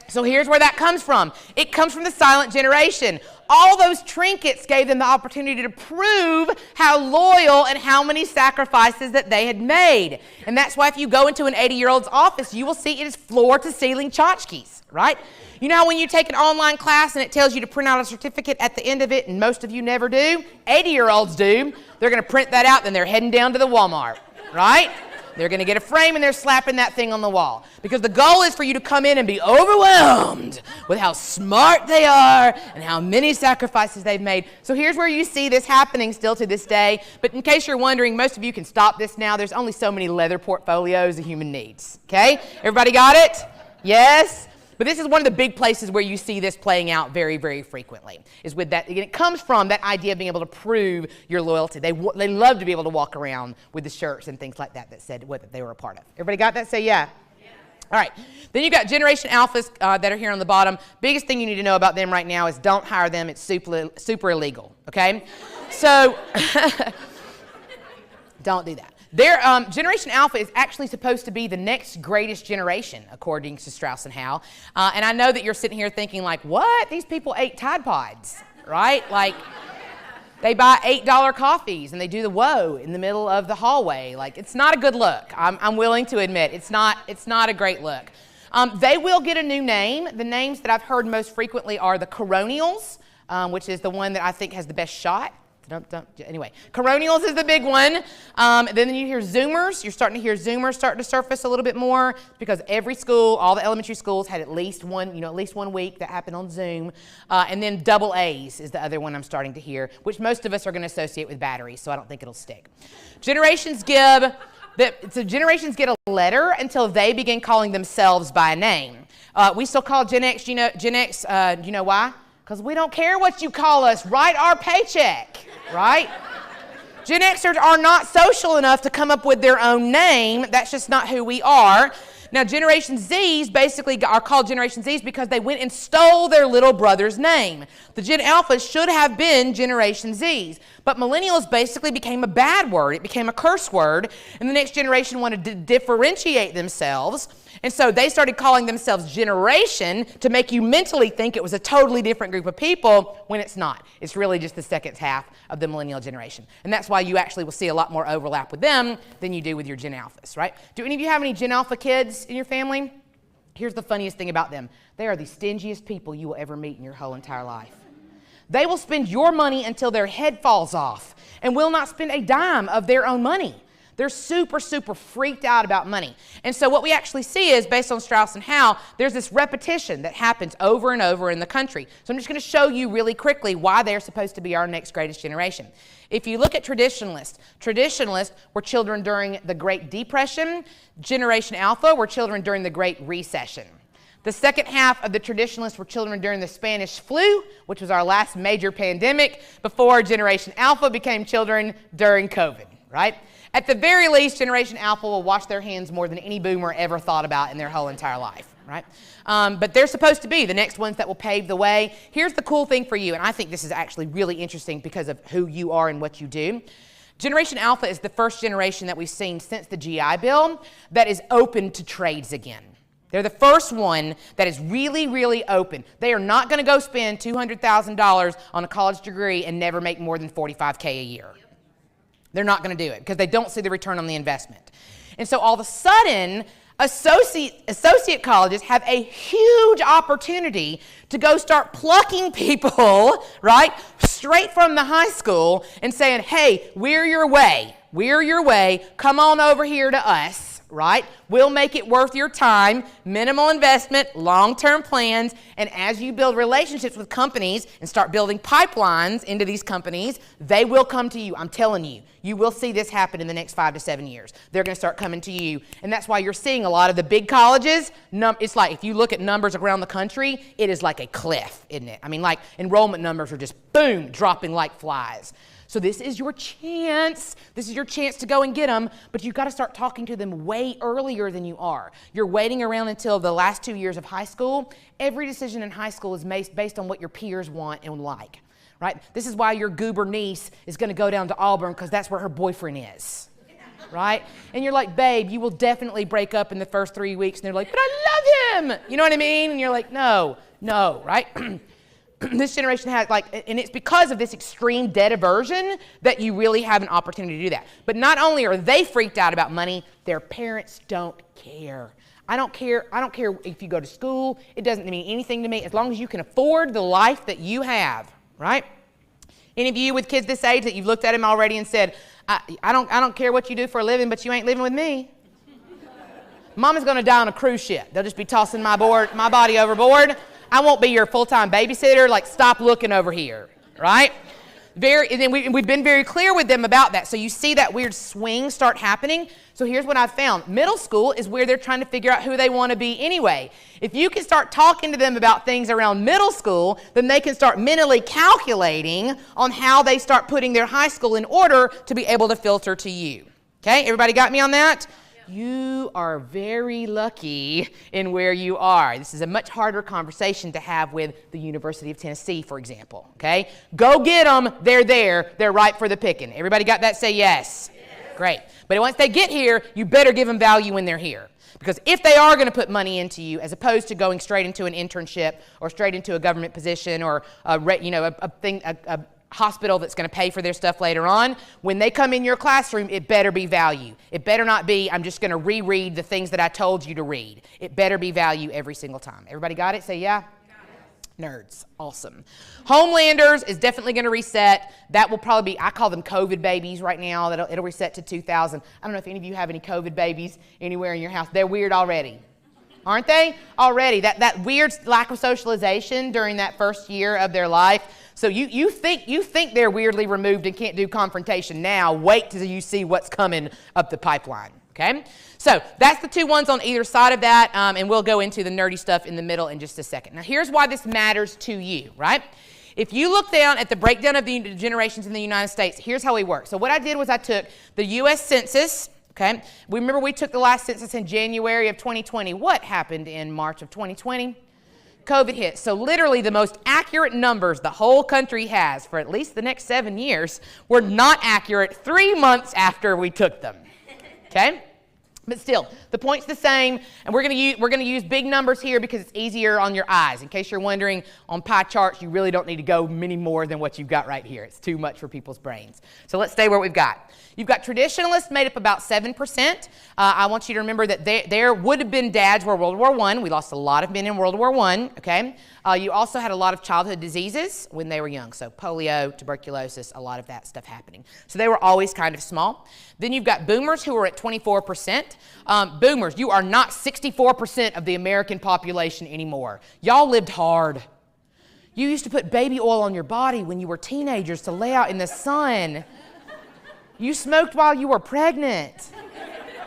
So here's where that comes from. It comes from the silent generation. All those trinkets gave them the opportunity to prove how loyal and how many sacrifices that they had made. And that's why if you go into an 80-year-old's office, you will see it is floor-to-ceiling tchotchkes, right? You know how when you take an online class and it tells you to print out a certificate at the end of it, and most of you never do? 80-year-olds do. They're going to print that out, then they're heading down to the Walmart, right? They're going to get a frame and they're slapping that thing on the wall. Because the goal is for you to come in and be overwhelmed with how smart they are and how many sacrifices they've made. So here's where you see this happening still to this day. But in case you're wondering, most of you can stop this now. There's only so many leather portfolios a human needs. Okay? Everybody got it? Yes? But this is one of the big places where you see this playing out very, very frequently, is with that. Again, it comes from that idea of being able to prove your loyalty. They love to be able to walk around with the shirts and things like that that said what they were a part of. Everybody got that? Say yeah. All right, then you've got Generation Alphas that are here on the bottom. Biggest thing you need to know about them right now is don't hire them. It's super illegal, okay? So don't do that. Their Generation Alpha is actually supposed to be the next greatest generation, according to Strauss and Howe. And I know that you're sitting here thinking like, what? These people ate Tide Pods, right? Like, they buy $8 coffees and they do the whoa in the middle of the hallway. Like, it's not a good look. I'm willing to admit it's not a great look. They will get a new name. The names that I've heard most frequently are the Coronials, which is the one that I think has the best shot. Anyway, Coronials is the big one. Then you hear Zoomers. You're starting to hear Zoomers starting to surface a little bit more because every school, all the elementary schools had at least one week that happened on Zoom. And then Double A's is the other one I'm starting to hear, which most of us are going to associate with batteries, so I don't think it'll stick. Generations get a letter until they begin calling themselves by a name. We still call Gen X, you know why? Because we don't care what you call us. Write our paycheck, right? Gen Xers are not social enough to come up with their own name. That's just not who we are. Now, Generation Zs basically are called Generation Zs because they went and stole their little brother's name. The Gen Alphas should have been Generation Zs. But millennials basically became a bad word. It became a curse word. And the next generation wanted to differentiate themselves. And so they started calling themselves Generation to make you mentally think it was a totally different group of people when it's not. It's really just the second half of the millennial generation. And that's why you actually will see a lot more overlap with them than you do with your Gen Alphas, right? Do any of you have any Gen Alpha kids in your family? Here's the funniest thing about them. They are the stingiest people you will ever meet in your whole entire life. They will spend your money until their head falls off and will not spend a dime of their own money. They're super, super freaked out about money. And so what we actually see is, based on Strauss and Howe, there's this repetition that happens over and over in the country. So I'm just going to show you really quickly why they're supposed to be our next greatest generation. If you look at traditionalists were children during the Great Depression. Generation Alpha were children during the Great Recession. The second half of the traditionalists were children during the Spanish flu, which was our last major pandemic, before Generation Alpha became children during COVID, right? At the very least, Generation Alpha will wash their hands more than any boomer ever thought about in their whole entire life, right? But they're supposed to be the next ones that will pave the way. Here's the cool thing for you, and I think this is actually really interesting because of who you are and what you do. Generation Alpha is the first generation that we've seen since the GI Bill that is open to trades again. They're the first one that is really, really open. They are not going to go spend $200,000 on a college degree and never make more than $45K a year. They're not going to do it because they don't see the return on the investment. And so all of a sudden, associate colleges have a huge opportunity to go start plucking people, right, straight from the high school and saying, hey, we're your way. Come on over here to us. Right? We'll make it worth your time, minimal investment, long-term plans, and as you build relationships with companies and start building pipelines into these companies, they will come to you. I'm telling you, you will see this happen in the next 5 to 7 years. They're going to start coming to you, and that's why you're seeing a lot of the big colleges. It's like if you look at numbers around the country, it is like a cliff, isn't it? I mean, like enrollment numbers are just boom, dropping like flies. So this is your chance. This is your chance to go and get them, but you've got to start talking to them way earlier than you are. You're waiting around until the last 2 years of high school. Every decision in high school is based on what your peers want and like, right? This is why your goober niece is going to go down to Auburn because that's where her boyfriend is, right? And you're like, babe, you will definitely break up in the first 3 weeks. And they're like, but I love him. You know what I mean? And you're like, no, right? This generation has and it's because of this extreme debt aversion that you really have an opportunity to do that. But not only are they freaked out about money, their parents don't care. I don't care if you go to school. It doesn't mean anything to me as long as you can afford the life that you have, right? Any of you with kids this age that you've looked at them already and said, I don't care what you do for a living, but you ain't living with me. Mama's going to die on a cruise ship. They'll just be tossing my body overboard. I won't be your full-time babysitter. Like, stop looking over here, right? And then we've been very clear with them about that. So you see that weird swing start happening. So here's what I've found. Middle school is where they're trying to figure out who they want to be anyway. If you can start talking to them about things around middle school, then they can start mentally calculating on how they start putting their high school in order to be able to filter to you. Okay, everybody got me on that? You are very lucky in where you are. This is a much harder conversation to have with the University of Tennessee, for example, okay? Go get them. They're there. They're ripe for the picking. Everybody got that? Say yes. Yes. Great. But once they get here, you better give them value when they're here. Because if they are going to put money into you, as opposed to going straight into an internship or straight into a government position or a hospital that's going to pay for their stuff later on, when they come in your classroom, it better be value. It better not be, I'm just going to reread the things that I told you to read. It better be value every single time. Everybody got it? Say yeah. Nerds. Awesome. Homelanders is definitely going to reset. That will probably be, I call them COVID babies right now. It'll reset to 2000. I don't know if any of you have any COVID babies anywhere in your house. They're weird already. Aren't they? Already. That weird lack of socialization during that first year of their life. So you think they're weirdly removed and can't do confrontation now. Wait till you see what's coming up the pipeline. Okay? So that's the two ones on either side of that, and we'll go into the nerdy stuff in the middle in just a second. Now, here's why this matters to you, right? If you look down at the breakdown of the generations in the United States, here's how we work. So what I did was I took the U.S. Census, okay? Remember we took the last census in January of 2020. What happened in March of 2020? COVID hit. So literally the most accurate numbers the whole country has for at least the next 7 years were not accurate 3 months after we took them, okay? But still, the point's the same, and we're going to use big numbers here because it's easier on your eyes. In case you're wondering, on pie charts, you really don't need to go many more than what you've got right here. It's too much for people's brains. So let's stay where we've got. You've got traditionalists made up about 7%. I want you to remember that there would have been dads were World War I. We lost a lot of men in World War I, okay? You also had a lot of childhood diseases when they were young. So polio, tuberculosis, a lot of that stuff happening. So they were always kind of small. Then you've got boomers who are at 24%. Boomers, you are not 64% of the American population anymore. Y'all lived hard. You used to put baby oil on your body when you were teenagers to lay out in the sun. You smoked while you were pregnant.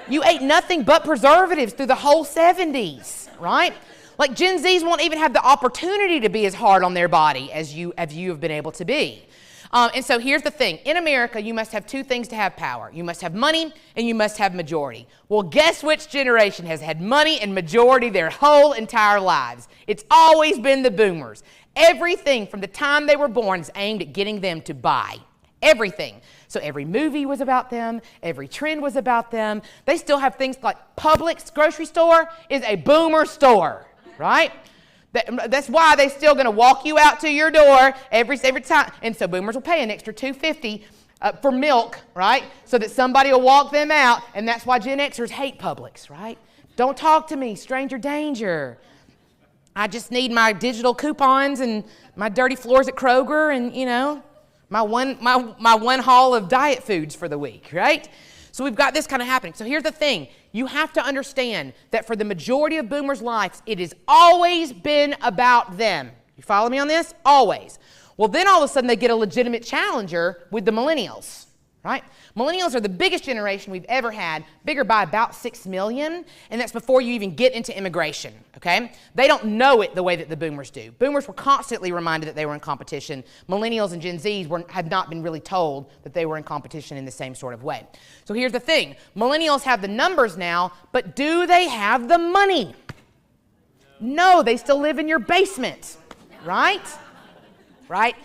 You ate nothing but preservatives through the whole 70s, right? Like Gen Zs won't even have the opportunity to be as hard on their body as you have been able to be. And so here's the thing. In America, you must have two things to have power. You must have money and you must have majority. Well, guess which generation has had money and majority their whole entire lives? It's always been the boomers. Everything from the time they were born is aimed at getting them to buy. Everything. So every movie was about them. Every trend was about them. They still have things like Publix grocery store is a boomer store, right? That's why they're still going to walk you out to your door every time. And so boomers will pay an extra $2.50 for milk, right? So that somebody will walk them out. And that's why Gen Xers hate Publix, right? Don't talk to me, stranger danger. I just need my digital coupons and my dirty floors at Kroger and, you know, my one haul of diet foods for the week, right? So we've got this kind of happening. So here's the thing. You have to understand that for the majority of boomers' lives, it has always been about them. You follow me on this? Always. Well, then all of a sudden they get a legitimate challenger with the millennials, right? Millennials are the biggest generation we've ever had, bigger by about 6 million, and that's before you even get into immigration, okay? They don't know it the way that the boomers do. Boomers were constantly reminded that they were in competition. Millennials and Gen Zs had not been really told that they were in competition in the same sort of way. So here's the thing. Millennials have the numbers now, but do they have the money? No, they still live in your basement, right? Right?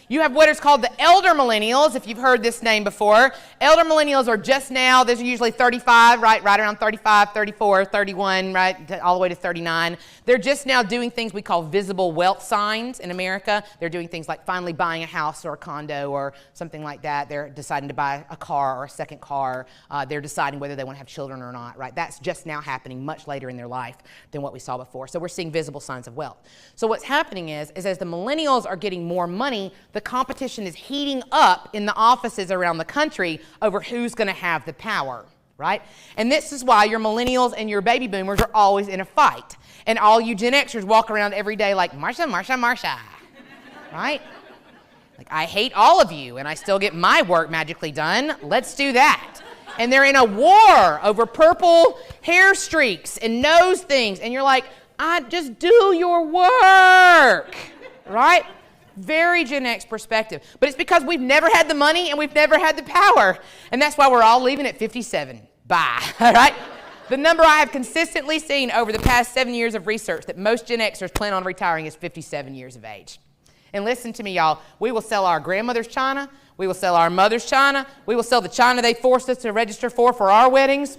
You have what is called the elder millennials, if you've heard this name before. Elder millennials are just now, they're usually 35, right around 35, 34, 31, right, all the way to 39. They're just now doing things we call visible wealth signs in America. They're doing things like finally buying a house or a condo or something like that. They're deciding to buy a car or a second car. They're deciding whether they want to have children or not, right? That's just now happening much later in their life than what we saw before. So we're seeing visible signs of wealth. So what's happening is as the millennials are getting more money, the competition is heating up in the offices around the country over who's going to have the power, right? And this is why your millennials and your baby boomers are always in a fight. And all you Gen Xers walk around every day like, Marsha, Marsha, Marsha, right? Like, I hate all of you, and I still get my work magically done. Let's do that. And they're in a war over purple hair streaks and nose things. And you're like, just do your work, right? Very Gen X perspective. But it's because we've never had the money and we've never had the power. And that's why we're all leaving at 57. Bye. All right? The number I have consistently seen over the past 7 years of research that most Gen Xers plan on retiring is 57 years of age. And listen to me, y'all. We will sell our grandmother's china. We will sell our mother's china. We will sell the china they forced us to register for our weddings.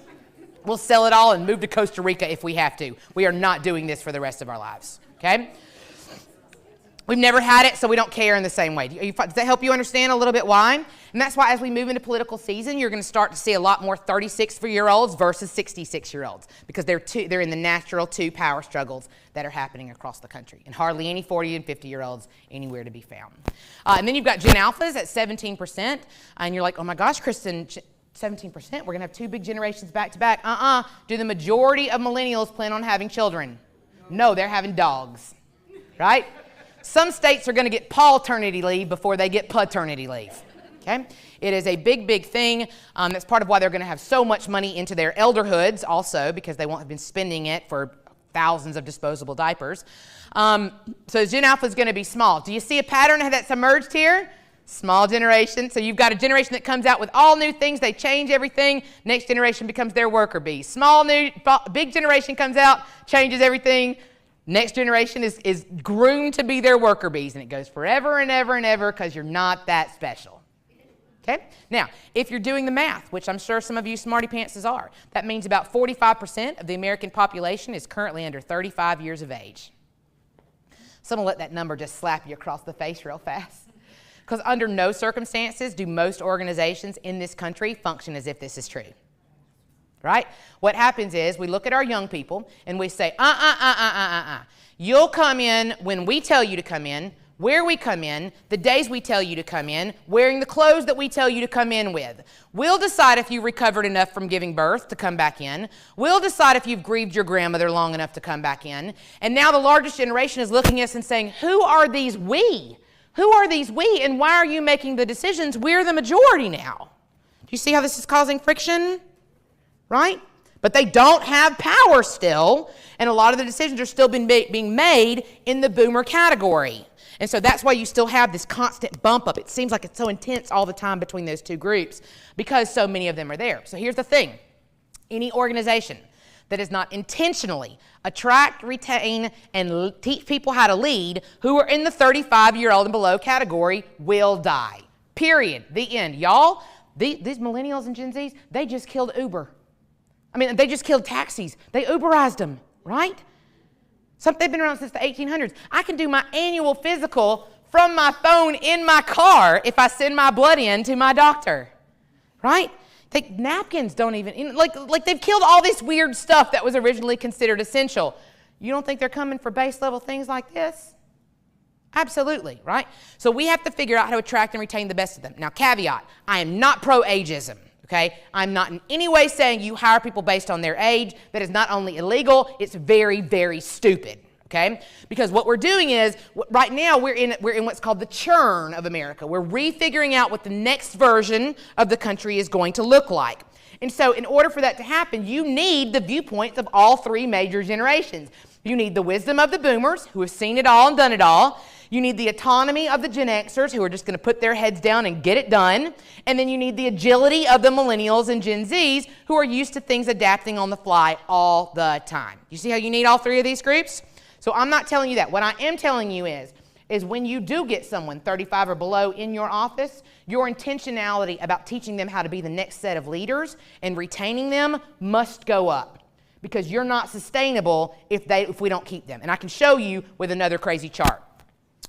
We'll sell it all and move to Costa Rica if we have to. We are not doing this for the rest of our lives, okay? We've never had it, so we don't care in the same way. Does that help you understand a little bit why? And that's why as we move into political season, you're going to start to see a lot more 36-year-olds versus 66-year-olds because they're in the natural two power struggles that are happening across the country, and hardly any 40 and 50-year-olds anywhere to be found. And then you've got Gen Alphas at 17%, and you're like, oh my gosh, Kristin, 17%, we're going to have two big generations back to back. Do the majority of millennials plan on having children? No, they're having dogs, right? Some states are going to get paternity leave before they get paternity leave. Okay? It is a big, big thing. That's part of why they're going to have so much money into their elderhoods also, because they won't have been spending it for thousands of disposable diapers. So Gen Alpha is going to be small. Do you see a pattern that's emerged here? Small generation. So you've got a generation that comes out with all new things. They change everything. Next generation becomes their worker bee. Big generation comes out, changes everything. Next generation is groomed to be their worker bees, and it goes forever and ever and ever because you're not that special. Okay? Now, if you're doing the math, which I'm sure some of you smarty pantses are, that means about 45% of the American population is currently under 35 years of age. So I'm going to let that number just slap you across the face real fast. Because under no circumstances do most organizations in this country function as if this is true. Right? What happens is we look at our young people and we say, You'll come in when we tell you to come in, where we come in, the days we tell you to come in, wearing the clothes that we tell you to come in with. We'll decide if you recovered enough from giving birth to come back in. We'll decide if you've grieved your grandmother long enough to come back in. And now the largest generation is looking at us and saying, who are these we? Who are these we, and why are you making the decisions? We're the majority now. Do you see how this is causing friction? Right? But they don't have power still, and a lot of the decisions are still being made in the boomer category. And so that's why you still have this constant bump up. It seems like it's so intense all the time between those two groups because so many of them are there. So here's the thing. Any organization that does not intentionally attract, retain, and teach people how to lead who are in the 35-year-old and below category will die. Period. The end. Y'all, these millennials and Gen Zs, they just killed Uber. They just killed taxis. They Uberized them, right? They've been around since the 1800s. I can do my annual physical from my phone in my car if I send my blood in to my doctor, right? Napkins don't even, like they've killed all this weird stuff that was originally considered essential. You don't think they're coming for base level things like this? Absolutely, right? So we have to figure out how to attract and retain the best of them. Now, caveat, I am not pro-ageism. Okay, I'm not in any way saying you hire people based on their age. That is not only illegal, it's very, very stupid. Okay, because what we're doing is right now we're in what's called the churn of America. We're refiguring out what the next version of the country is going to look like. And so in order for that to happen, you need the viewpoints of all three major generations. You need the wisdom of the boomers who have seen it all and done it all. You need the autonomy of the Gen Xers who are just going to put their heads down and get it done. And then you need the agility of the millennials and Gen Zs who are used to things adapting on the fly all the time. You see how you need all three of these groups? So I'm not telling you that. What I am telling you is when you do get someone 35 or below in your office, your intentionality about teaching them how to be the next set of leaders and retaining them must go up because you're not sustainable if we don't keep them. And I can show you with another crazy chart.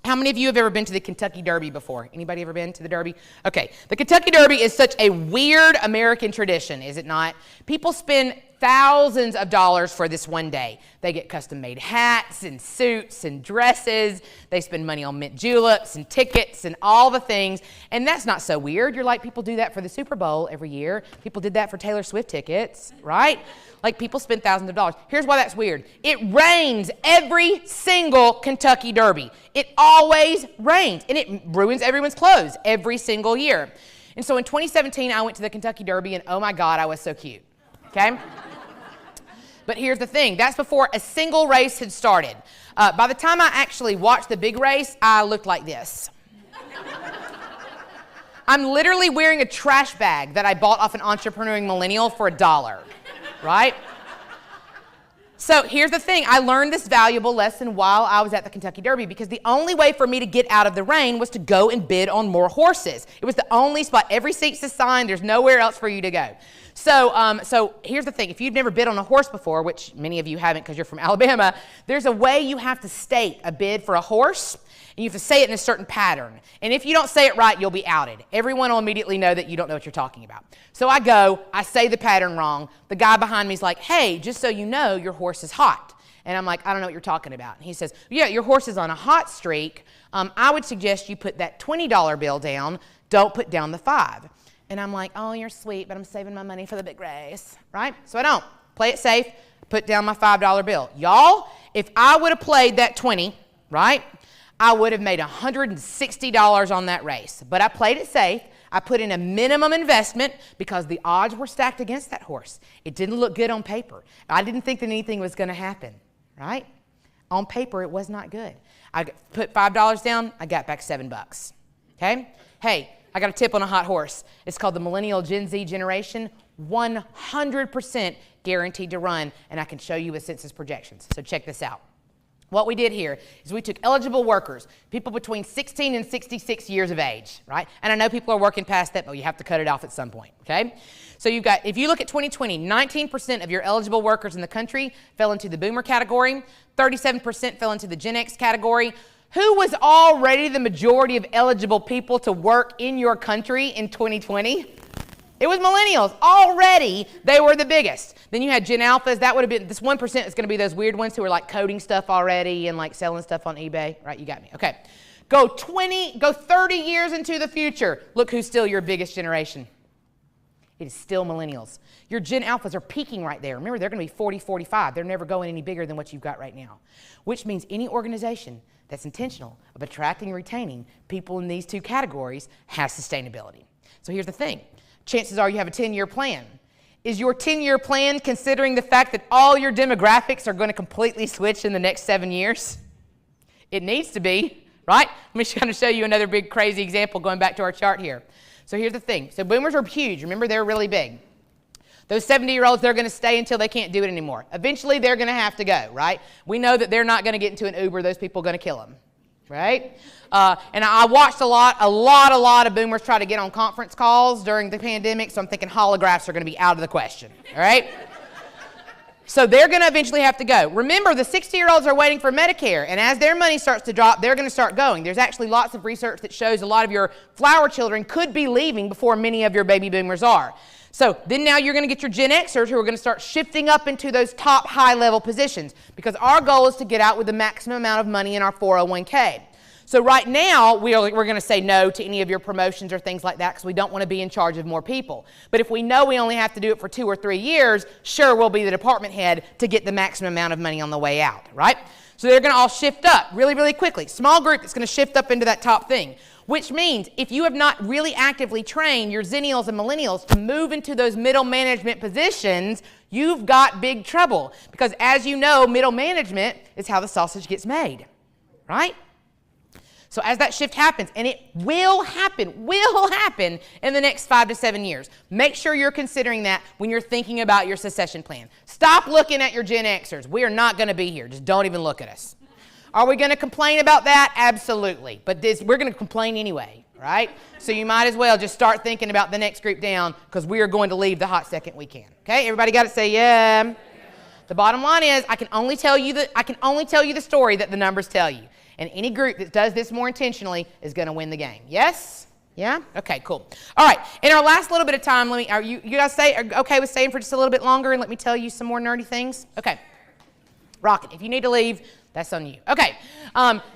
How many of you have ever been to the Kentucky Derby before? Anybody ever been to the Derby? Okay, the Kentucky Derby is such a weird American tradition, is it not? People spend thousands of dollars for this one day. They get custom-made hats and suits and dresses. They spend money on mint juleps and tickets and all the things. And that's not so weird. You're like, people do that for the Super Bowl every year. People did that for Taylor Swift tickets, right? Like, people spend thousands of dollars. Here's why that's weird. It rains every single Kentucky Derby. It always rains, and it ruins everyone's clothes every single year. And so in 2017, I went to the Kentucky Derby, and oh my God, I was so cute, okay? But here's the thing. That's before a single race had started. By the time I actually watched the big race, I looked like this. I'm literally wearing a trash bag that I bought off an entrepreneuring millennial for $1, right? So here's the thing. I learned this valuable lesson while I was at the Kentucky Derby because the only way for me to get out of the rain was to go and bid on more horses. It was the only spot. Every seat's assigned. There's nowhere else for you to go. So here's the thing. If you've never bid on a horse before, which many of you haven't because you're from Alabama, there's a way you have to state a bid for a horse. And you have to say it in a certain pattern. And if you don't say it right, you'll be outed. Everyone will immediately know that you don't know what you're talking about. So I go, I say the pattern wrong. The guy behind me is like, hey, just so you know, your horse is hot. And I'm like, I don't know what you're talking about. And he says, yeah, your horse is on a hot streak. I would suggest you put that $20 bill down. Don't put down the $5. And I'm like, oh, you're sweet, but I'm saving my money for the big race, right? So I don't. Play it safe, put down my $5 bill. Y'all, if I would have played that 20, right, I would have made $160 on that race. But I played it safe. I put in a minimum investment because the odds were stacked against that horse. It didn't look good on paper. I didn't think that anything was going to happen, right? On paper, it was not good. I put $5 down. I got back $7. Okay? Hey, I got a tip on a hot horse. It's called the Millennial Gen Z generation. 100% guaranteed to run, and I can show you with census projections. So check this out. What we did here is we took eligible workers, people between 16 and 66 years of age, right? And I know people are working past that, but you have to cut it off at some point, okay? So you've got, if you look at 2020, 19% of your eligible workers in the country fell into the boomer category, 37% fell into the Gen X category. Who was already the majority of eligible people to work in your country in 2020? It was millennials. Already, they were the biggest. Then you had Gen Alphas. That would have been, this 1% is going to be those weird ones who are like coding stuff already and like selling stuff on eBay. Right, you got me. Okay. Go 30 years into the future. Look who's still your biggest generation. It is still millennials. Your Gen Alphas are peaking right there. Remember, they're going to be 40, 45. They're never going any bigger than what you've got right now, which means any organization that's intentional of attracting and retaining people in these two categories has sustainability. So here's the thing. Chances are you have a 10-year plan. Is your 10-year plan considering the fact that all your demographics are going to completely switch in the next 7 years? It needs to be, right? Let me kind of show you another big crazy example going back to our chart here. So here's the thing. So boomers are huge. Remember, they're really big. Those 70-year-olds, they're going to stay until they can't do it anymore. Eventually, they're going to have to go, right? We know that they're not going to get into an Uber. Those people are going to kill them, right? And I watched a lot of boomers try to get on conference calls during the pandemic, so I'm thinking holographs are going to be out of the question, all right? So they're going to eventually have to go. Remember, the 60-year-olds are waiting for Medicare, and as their money starts to drop, they're going to start going. There's actually lots of research that shows a lot of your flower children could be leaving before many of your baby boomers are. So then now you're going to get your Gen Xers who are going to start shifting up into those top high-level positions because our goal is to get out with the maximum amount of money in our 401k. So right now, we're going to say no to any of your promotions or things like that because we don't want to be in charge of more people. But if we know we only have to do it for 2 or 3 years, sure, we'll be the department head to get the maximum amount of money on the way out, right? So they're going to all shift up really, really quickly. Small group that's going to shift up into that top thing, which means if you have not really actively trained your Zennials and Millennials to move into those middle management positions, you've got big trouble because as you know, middle management is how the sausage gets made, right? So as that shift happens, and it will happen in the next 5 to 7 years, make sure you're considering that when you're thinking about your succession plan. Stop looking at your Gen Xers. We are not going to be here. Just don't even look at us. Are we going to complain about that? Absolutely. But we're going to complain anyway, right? So you might as well just start thinking about the next group down because we are going to leave the hot second we can. Okay? Everybody got to say yeah. The bottom line is I can only tell you the story that the numbers tell you. And any group that does this more intentionally is going to win the game. Yes? Yeah? Okay, cool. All right. In our last little bit of time, are you guys are okay with staying for just a little bit longer and let me tell you some more nerdy things? Okay. Rock it. If you need to leave, that's on you. Okay.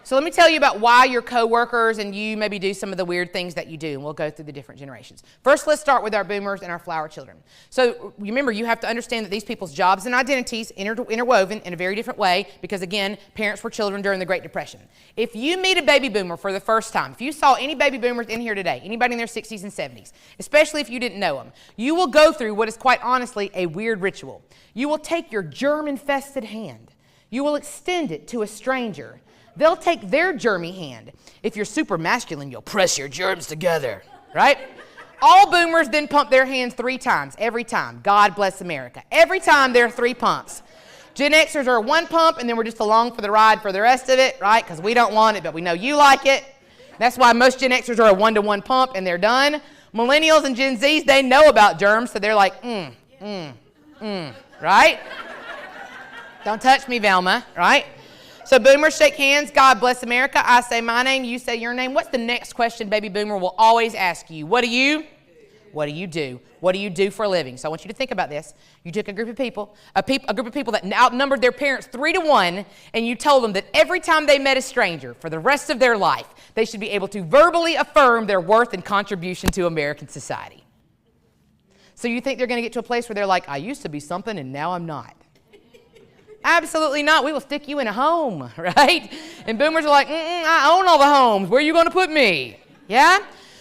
So let me tell you about why your coworkers and you maybe do some of the weird things that you do, and we'll go through the different generations. First, let's start with our boomers and our flower children. So remember, you have to understand that these people's jobs and identities interwoven in a very different way because, again, parents were children during the Great Depression. If you meet a baby boomer for the first time, if you saw any baby boomers in here today, anybody in their 60s and 70s, especially if you didn't know them, you will go through what is quite honestly a weird ritual. You will take your germ-infested hand. You will extend it to a stranger. They'll take their germy hand. If you're super masculine, you'll press your germs together, right? All boomers then pump their hands 3 times, every time. God bless America. Every time there are 3 pumps. Gen Xers are one pump, and then we're just along for the ride for the rest of it, right? Because we don't want it, but we know you like it. That's why most Gen Xers are a one-to-one pump, and they're done. Millennials and Gen Zs, they know about germs, so they're like, right? Don't touch me, Velma, right? So boomers shake hands. God bless America. I say my name, you say your name. What's the next question baby boomer will always ask you? What do you do? What do you do for a living? So I want you to think about this. You took a group of people, a group of people that outnumbered their parents 3-1, and you told them that every time they met a stranger for the rest of their life, they should be able to verbally affirm their worth and contribution to American society. So you think they're going to get to a place where they're like, I used to be something and now I'm not. Absolutely not. We will stick you in a home, right? And boomers are like, I own all the homes. Where are you going to put me? Yeah?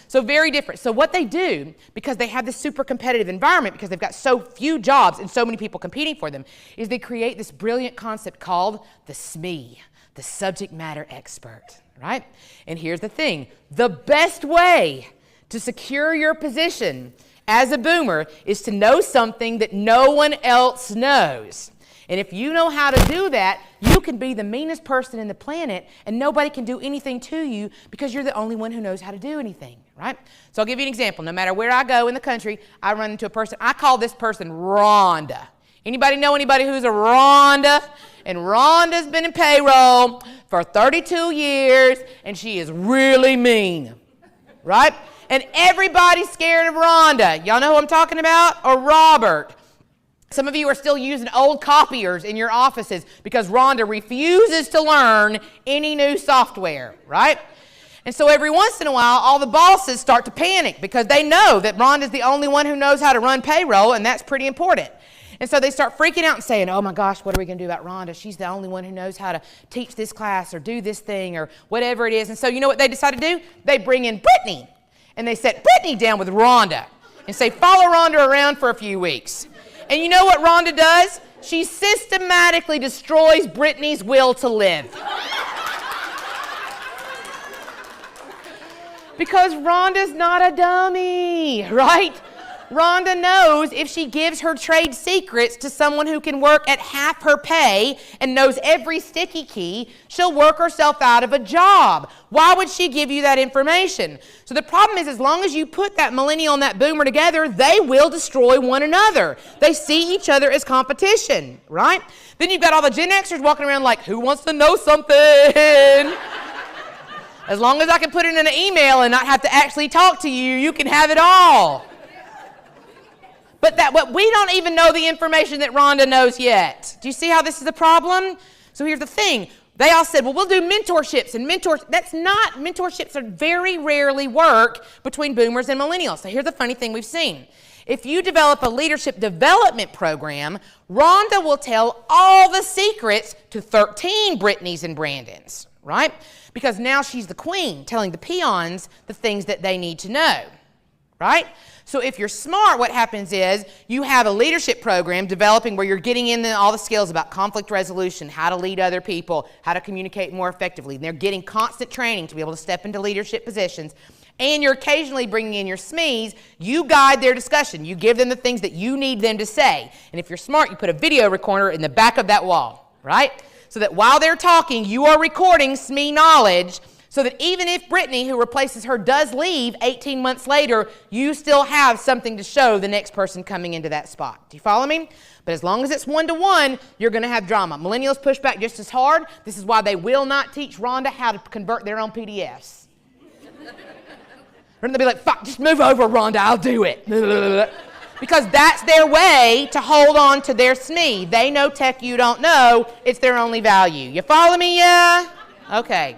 So very different. So what they do, because they have this super competitive environment, because they've got so few jobs and so many people competing for them, is they create this brilliant concept called the SME, the subject matter expert, right? And here's the thing. The best way to secure your position as a boomer is to know something that no one else knows. And if you know how to do that, you can be the meanest person in the planet and nobody can do anything to you because you're the only one who knows how to do anything, right? So I'll give you an example. No matter where I go in the country, I run into a person. I call this person Rhonda. Anybody know anybody who's a Rhonda? And Rhonda's been in payroll for 32 years and she is really mean, right? And everybody's scared of Rhonda. Y'all know who I'm talking about? Or Robert. Some of you are still using old copiers in your offices because Rhonda refuses to learn any new software, right? And so every once in a while, all the bosses start to panic because they know that Rhonda's the only one who knows how to run payroll, and that's pretty important. And so they start freaking out and saying, oh my gosh, what are we going to do about Rhonda? She's the only one who knows how to teach this class or do this thing or whatever it is. And so you know what they decide to do? They bring in Brittany, and they set Brittany down with Rhonda and say, follow Rhonda around for a few weeks. And you know what Rhonda does? She systematically destroys Brittany's will to live. Because Rhonda's not a dummy, right? Rhonda knows if she gives her trade secrets to someone who can work at half her pay and knows every sticky key, she'll work herself out of a job. Why would she give you that information? So the problem is, as long as you put that millennial and that boomer together, they will destroy one another. They see each other as competition, right? Then you've got all the Gen Xers walking around like, who wants to know something? As long as I can put it in an email and not have to actually talk to you, you can have it all. But we don't even know the information that Rhonda knows yet. Do you see how this is a problem? So here's the thing. They all said, well, we'll do mentorships. And mentorships are very rarely work between boomers and millennials. So here's the funny thing we've seen. If you develop a leadership development program, Rhonda will tell all the secrets to 13 Brittany's and Brandons, right? Because now she's the queen, telling the peons the things that they need to know, right? So if you're smart, what happens is you have a leadership program developing where you're getting in all the skills about conflict resolution, how to lead other people, how to communicate more effectively. And they're getting constant training to be able to step into leadership positions. And you're occasionally bringing in your SMEs. You guide their discussion. You give them the things that you need them to say. And if you're smart, you put a video recorder in the back of that wall, right? So that while they're talking, you are recording SME knowledge, so that even if Brittany, who replaces her, does leave 18 months later, you still have something to show the next person coming into that spot. Do you follow me? But as long as it's one-to-one, you're going to have drama. Millennials push back just as hard. This is why they will not teach Rhonda how to convert their own PDFs. They'll be like, fuck, just move over, Rhonda, I'll do it. Because that's their way to hold on to their SME. They know tech you don't know. It's their only value. You follow me, yeah? Okay.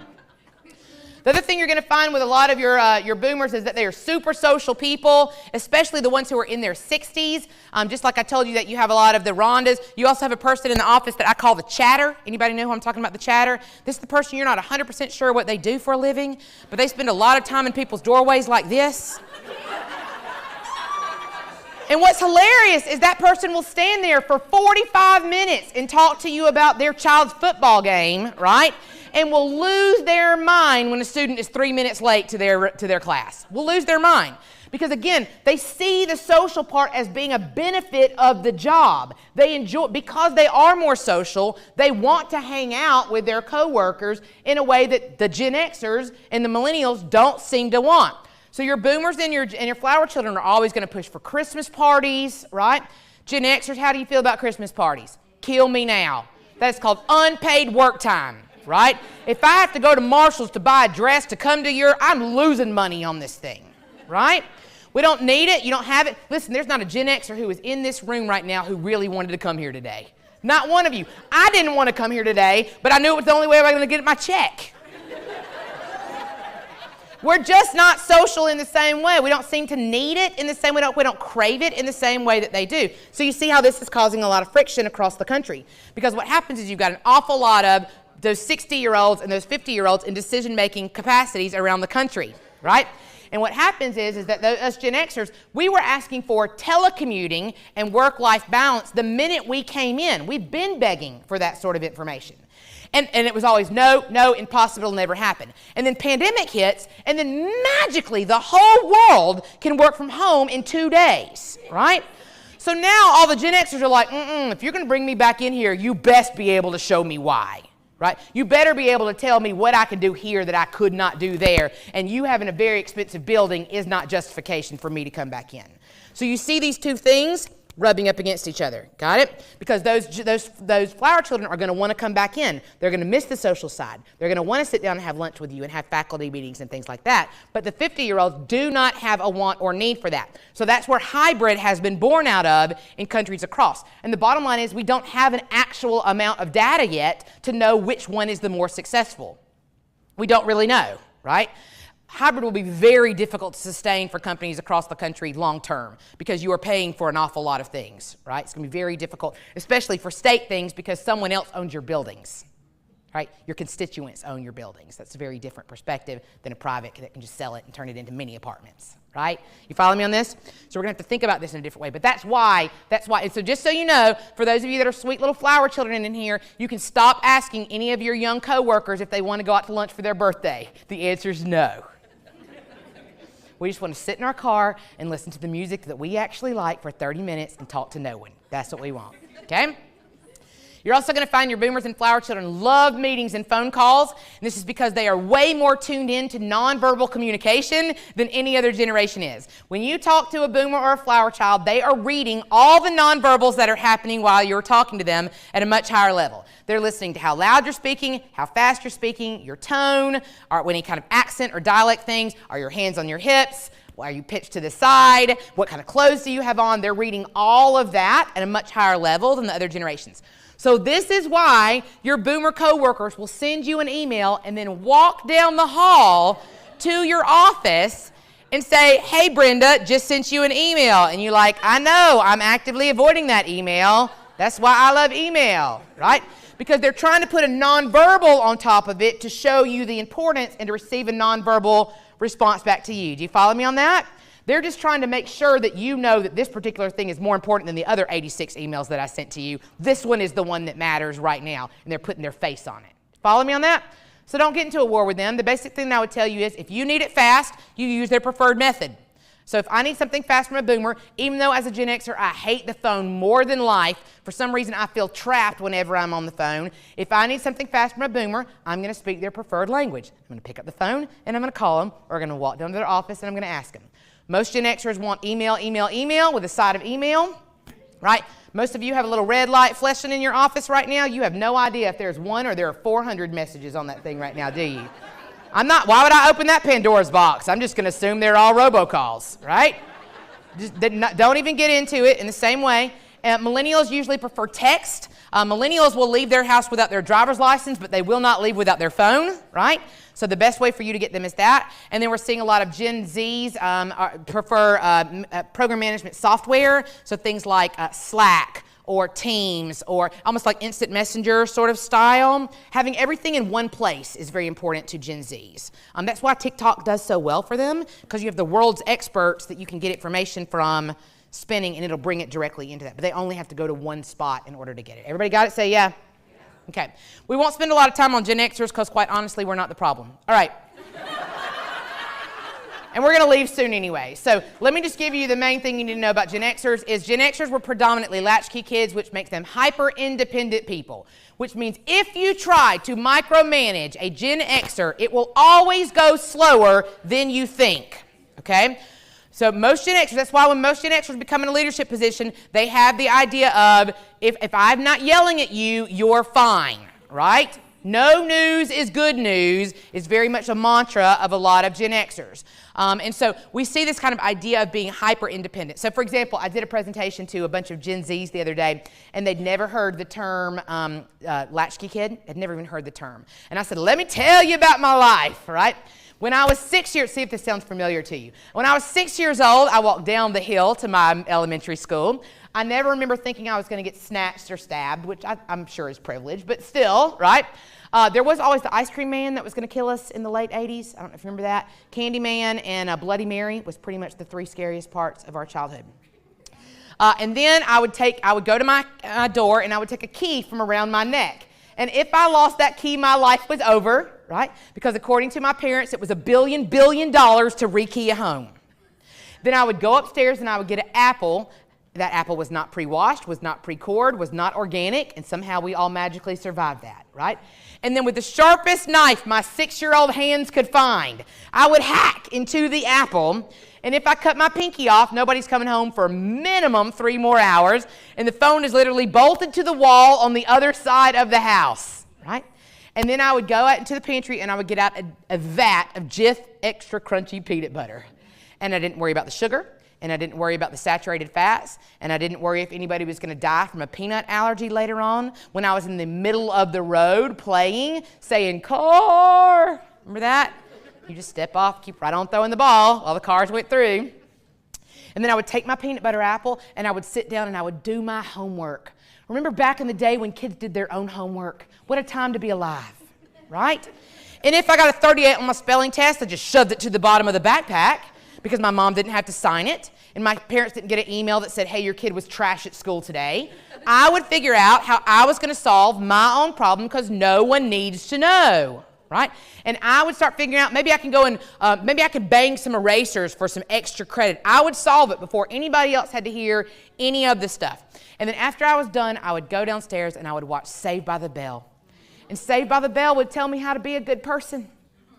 The other thing you're going to find with a lot of your boomers is that they are super social people, especially the ones who are in their 60s. Just like I told you that you have a lot of the Rhondas, you also have a person in the office that I call the chatter. Anybody know who I'm talking about, the chatter? This is the person you're not 100% sure what they do for a living, but they spend a lot of time in people's doorways like this. And what's hilarious is that person will stand there for 45 minutes and talk to you about their child's football game, right? And will lose their mind when a student is 3 minutes late to their class. Will lose their mind Because again, they see the social part as being a benefit of the job. They enjoy, because they are more social, they want to hang out with their coworkers in a way that the Gen Xers and the millennials don't seem to want. So your boomers and your flower children are always going to push for Christmas parties, right? Gen Xers, how do you feel about Christmas parties? Kill me now. That's called unpaid work time, right? If I have to go to Marshall's to buy a dress to come to I'm losing money on this thing, right? We don't need it. You don't have it. Listen, there's not a Gen Xer who is in this room right now who really wanted to come here today. Not one of you. I didn't want to come here today, but I knew it was the only way I was going to get my check. We're just not social in the same way. We don't seem to need it in the same way. We don't crave it in the same way that they do. So you see how this is causing a lot of friction across the country. Because what happens is you've got an awful lot of those 60-year-olds and those 50-year-olds in decision-making capacities around the country, right? And what happens is that us Gen Xers, we were asking for telecommuting and work-life balance the minute we came in. We've been begging for that sort of information. And it was always no, impossible, never happen. And then pandemic hits, and then magically the whole world can work from home in 2 days, right? So now all the Gen Xers are like, if you're going to bring me back in here, you best be able to show me why, right? You better be able to tell me what I can do here that I could not do there. And you having a very expensive building is not justification for me to come back in. So you see these two things rubbing up against each other. Got it? Because those flower children are going to want to come back in. They're going to miss the social side. They're going to want to sit down and have lunch with you and have faculty meetings and things like that. But the 50-year-olds do not have a want or need for that. So that's where hybrid has been born out of in countries across. And the bottom line is we don't have an actual amount of data yet to know which one is the more successful. We don't really know, right? Hybrid will be very difficult to sustain for companies across the country long term because you are paying for an awful lot of things, right? It's going to be very difficult, especially for state things because someone else owns your buildings, right? Your constituents own your buildings. That's a very different perspective than a private that can just sell it and turn it into mini apartments, right? You follow me on this? So we're going to have to think about this in a different way. But that's why. And so just so you know, for those of you that are sweet little flower children in here, you can stop asking any of your young coworkers if they want to go out to lunch for their birthday. The answer is no. We just want to sit in our car and listen to the music that we actually like for 30 minutes and talk to no one. That's what we want, okay? You're also going to find your boomers and flower children love meetings and phone calls, and this is because they are way more tuned in to nonverbal communication than any other generation is. When you talk to a boomer or a flower child, they are reading all the nonverbals that are happening while you're talking to them at a much higher level. They're listening to how loud you're speaking, how fast you're speaking, your tone, or any kind of accent or dialect things, are your hands on your hips, are you pitched to the side, what kind of clothes do you have on? They're reading all of that at a much higher level than the other generations. So this is why your boomer coworkers will send you an email and then walk down the hall to your office and say, hey, Brenda, just sent you an email. And you're like, I know, I'm actively avoiding that email. That's why I love email, right? Because they're trying to put a nonverbal on top of it to show you the importance and to receive a nonverbal response back to you. Do you follow me on that? They're just trying to make sure that you know that this particular thing is more important than the other 86 emails that I sent to you. This one is the one that matters right now, and they're putting their face on it. Follow me on that? So don't get into a war with them. The basic thing that I would tell you is if you need it fast, you use their preferred method. So if I need something fast from a boomer, even though as a Gen Xer I hate the phone more than life, for some reason I feel trapped whenever I'm on the phone. If I need something fast from a boomer, I'm going to speak their preferred language. I'm going to pick up the phone and I'm going to call them, or I'm going to walk down to their office and I'm going to ask them. Most Gen Xers want email, email, email with a side of email, right? Most of you have a little red light flashing in your office right now. You have no idea if there's one or there are 400 messages on that thing right now, do you? Why would I open that Pandora's box? I'm just going to assume they're all robocalls, right? Don't even get into it in the same way. Millennials usually prefer text. Millennials will leave their house without their driver's license, but they will not leave without their phone, right? So the best way for you to get them is that. And then we're seeing a lot of Gen Zs prefer program management software, so things like Slack or Teams or almost like instant messenger sort of style. Having everything in one place is very important to Gen Zs. That's why TikTok does so well for them, because you have the world's experts that you can get information from spinning and it'll bring it directly into that. But they only have to go to one spot in order to get it. Everybody got it? Say yeah. Okay. We won't spend a lot of time on Gen Xers because quite honestly, we're not the problem. All right. And we're going to leave soon anyway. So let me just give you the main thing you need to know about Gen Xers is Gen Xers were predominantly latchkey kids, which makes them hyper-independent people, which means if you try to micromanage a Gen Xer, it will always go slower than you think, okay? So most Gen Xers, that's why when most Gen Xers become in a leadership position, they have the idea of, if I'm not yelling at you, you're fine, right? No news is good news is very much a mantra of a lot of Gen Xers. And so we see this kind of idea of being hyper-independent. So for example, I did a presentation to a bunch of Gen Zs the other day, and they'd never heard the term latchkey kid. Had never even heard the term. And I said, let me tell you about my life, right? When I was 6 years, see if this sounds familiar to you. When I was 6 years old, I walked down the hill to my elementary school. I never remember thinking I was going to get snatched or stabbed, which I'm sure is privilege, but still, right? There was always the ice cream man that was going to kill us in the late 80s. I don't know if you remember that. Candyman and Bloody Mary was pretty much the three scariest parts of our childhood. And then I would go to my door and I would take a key from around my neck. And if I lost that key, my life was over, right? Because according to my parents, it was $1 billion to rekey a home. Then I would go upstairs and I would get an apple. That apple was not pre-washed, was not pre-cored, was not organic, and somehow we all magically survived that, right? And then with the sharpest knife my 6-year-old hands could find, I would hack into the apple, and if I cut my pinky off, nobody's coming home for minimum 3 more hours, and the phone is literally bolted to the wall on the other side of the house, right? And then I would go out into the pantry and I would get out a vat of Jif extra crunchy peanut butter. And I didn't worry about the sugar. And I didn't worry about the saturated fats, and I didn't worry if anybody was going to die from a peanut allergy later on when I was in the middle of the road playing, saying, car. Remember that? You just step off, keep right on throwing the ball while the cars went through. And then I would take my peanut butter apple, and I would sit down and I would do my homework. Remember back in the day when kids did their own homework? What a time to be alive, right? And if I got a 38 on my spelling test, I just shoved it to the bottom of the backpack because my mom didn't have to sign it. And my parents didn't get an email that said, hey, your kid was trash at school today. I would figure out how I was going to solve my own problem because no one needs to know, right? And I would start figuring out, maybe I can go and, maybe I could bang some erasers for some extra credit. I would solve it before anybody else had to hear any of the stuff. And then after I was done, I would go downstairs and I would watch Saved by the Bell. And Saved by the Bell would tell me how to be a good person,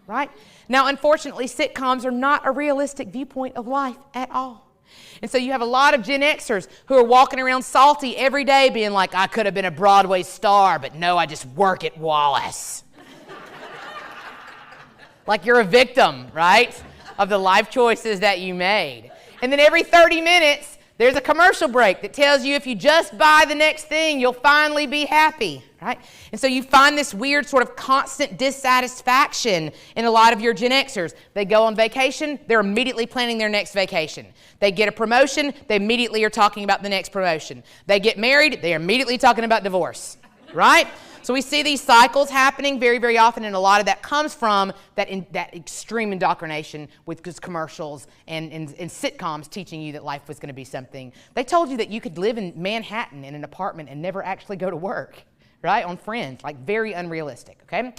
right? Now, unfortunately, sitcoms are not a realistic viewpoint of life at all. And so you have a lot of Gen Xers who are walking around salty every day being like, I could have been a Broadway star, but no, I just work at Wallace. Like you're a victim, right, of the life choices that you made. And then every 30 minutes, there's a commercial break that tells you if you just buy the next thing, you'll finally be happy, right? And so you find this weird sort of constant dissatisfaction in a lot of your Gen Xers. They go on vacation, they're immediately planning their next vacation. They get a promotion, they immediately are talking about the next promotion. They get married, they're immediately talking about divorce, right? So we see these cycles happening very, very often, and a lot of that comes from that extreme indoctrination with just commercials and sitcoms teaching you that life was going to be something. They told you that you could live in Manhattan in an apartment and never actually go to work, right, on Friends, like very unrealistic, okay?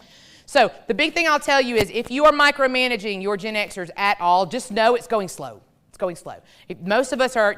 So the big thing I'll tell you is if you are micromanaging your Gen Xers at all, just know it's going slow. It's going slow. Most of us are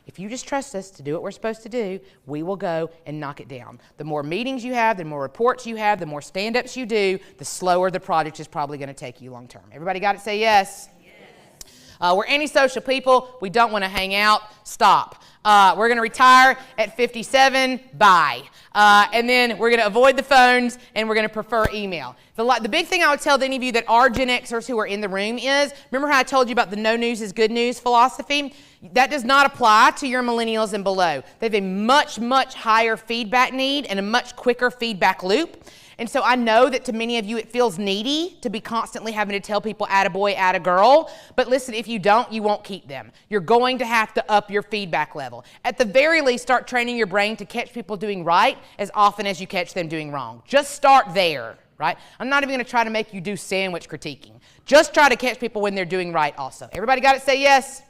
if you just trust us to do what we're supposed to do, we will go and knock it down. The more meetings you have, the more reports you have, the more stand-ups you do, the slower the project is probably going to take you long term. Everybody got it? Say yes. Yes. We're antisocial people. We don't want to hang out. Stop. We're going to retire at 57. Bye. And then we're going to avoid the phones, and we're going to prefer email. The big thing I would tell any of you that are Gen Xers who are in the room is, remember how I told you about the no news is good news philosophy? That does not apply to your millennials and below. They have a much, much higher feedback need and a much quicker feedback loop. And so I know that to many of you it feels needy to be constantly having to tell people attaboy, attagirl. But listen, if you don't, you won't keep them. You're going to have to up your feedback level. At the very least, start training your brain to catch people doing right as often as you catch them doing wrong. Just start there, right? I'm not even going to try to make you do sandwich critiquing. Just try to catch people when they're doing right also. Everybody got it? Say yes?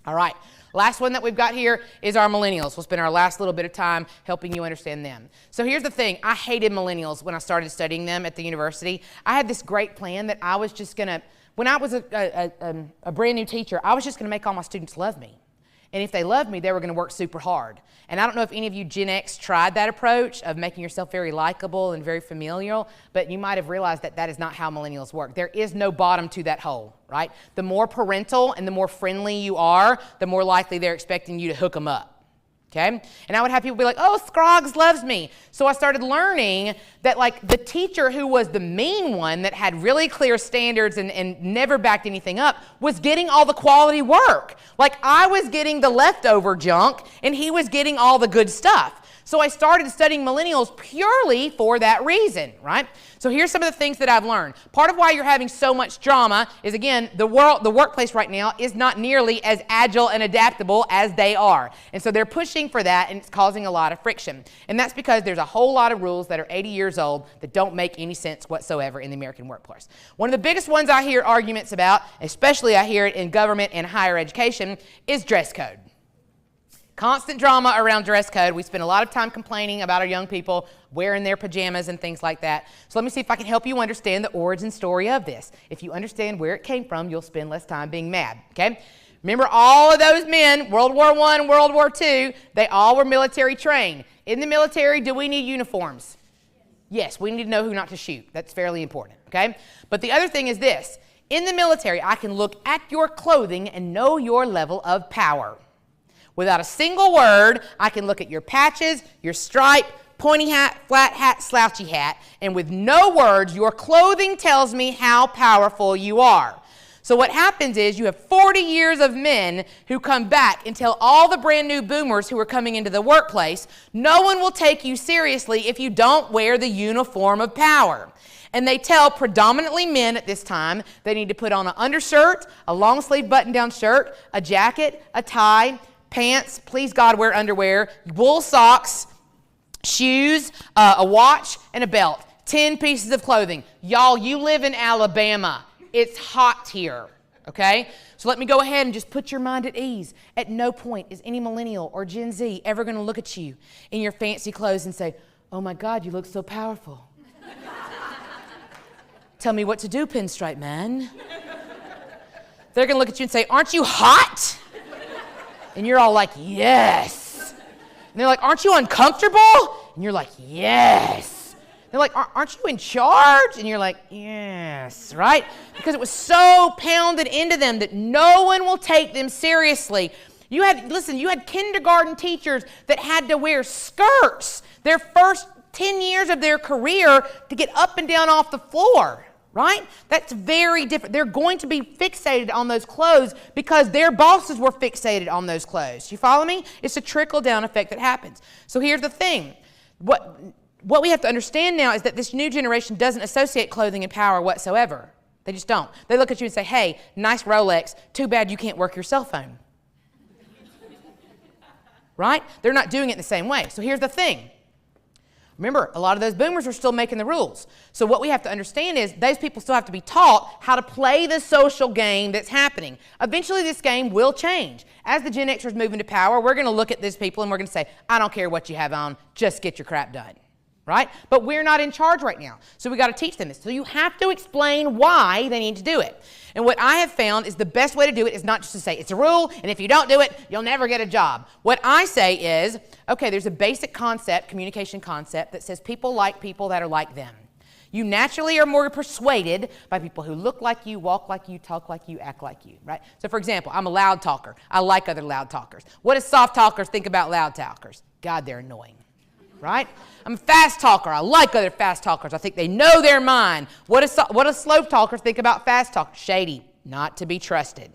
All right. Last one that we've got here is our millennials. We'll spend our last little bit of time helping you understand them. So here's the thing. I hated millennials when I started studying them at the university. I had this great plan that I was just going to, When I was a brand new teacher, I was just going to make all my students love me. And if they loved me, they were going to work super hard. And I don't know if any of you Gen X tried that approach of making yourself very likable and very familial, but you might have realized that that is not how millennials work. There is no bottom to that hole, right? The more parental and the more friendly you are, the more likely they're expecting you to hook them up. Okay? And I would have people be like, oh, Scroggs loves me. So I started learning that like the teacher who was the mean one that had really clear standards and never backed anything up was getting all the quality work. Like I was getting the leftover junk and he was getting all the good stuff. So I started studying millennials purely for that reason, right? So here's some of the things that I've learned. Part of why you're having so much drama is, again, the workplace right now is not nearly as agile and adaptable as they are. And so they're pushing for that, and it's causing a lot of friction. And that's because there's a whole lot of rules that are 80 years old that don't make any sense whatsoever in the American workplace. One of the biggest ones I hear arguments about, especially I hear it in government and higher education, is dress code. Constant drama around dress code. We spend a lot of time complaining about our young people wearing their pajamas and things like that. So let me see if I can help you understand the origin story of this. If you understand where it came from, you'll spend less time being mad, okay? Remember all of those men, World War I, World War II, they all were military trained. In the military, do we need uniforms? Yes, we need to know who not to shoot. That's fairly important, okay? But the other thing is this. In the military, I can look at your clothing and know your level of power. Without a single word, I can look at your patches, your stripe, pointy hat, flat hat, slouchy hat, and with no words, your clothing tells me how powerful you are. So what happens is you have 40 years of men who come back and tell all the brand new boomers who are coming into the workplace, no one will take you seriously if you don't wear the uniform of power. And they tell predominantly men at this time they need to put on an undershirt, a long sleeve button-down shirt, a jacket, a tie, pants, please God wear underwear, wool socks, shoes, a watch, and a belt. 10 pieces of clothing. Y'all, you live in Alabama. It's hot here, okay? So let me go ahead and just put your mind at ease. At no point is any millennial or Gen Z ever going to look at you in your fancy clothes and say, oh my God, you look so powerful. Tell me what to do, pinstripe man. They're going to look at you and say, aren't you hot? And you're all like, yes. And they're like, aren't you uncomfortable? And you're like, yes. They're like, aren't you in charge? And you're like, yes, right? Because it was so pounded into them that no one will take them seriously. You had kindergarten teachers that had to wear skirts their first 10 years of their career to get up and down off the floor. Right? That's very different. They're going to be fixated on those clothes because their bosses were fixated on those clothes. You follow me? It's a trickle-down effect that happens. So here's the thing. What we have to understand now is that this new generation doesn't associate clothing and power whatsoever. They just don't. They look at you and say, hey, nice Rolex, too bad you can't work your cell phone. Right? They're not doing it the same way. So here's the thing. Remember, a lot of those boomers are still making the rules. So what we have to understand is those people still have to be taught how to play the social game that's happening. Eventually, this game will change. As the Gen Xers move into power, we're going to look at these people and we're going to say, I don't care what you have on, just get your crap done. Right? But we're not in charge right now. So we got to teach them this. So you have to explain why they need to do it. And what I have found is the best way to do it is not just to say it's a rule, and if you don't do it, you'll never get a job. What I say is, okay, there's a basic concept, communication concept, that says people like people that are like them. You naturally are more persuaded by people who look like you, walk like you, talk like you, act like you, right? So for example, I'm a loud talker. I like other loud talkers. What do soft talkers think about loud talkers? God, they're annoying. Right? I'm a fast talker. I like other fast talkers. I think they know their mind. What do slow talkers think about fast talkers? Shady, not to be trusted.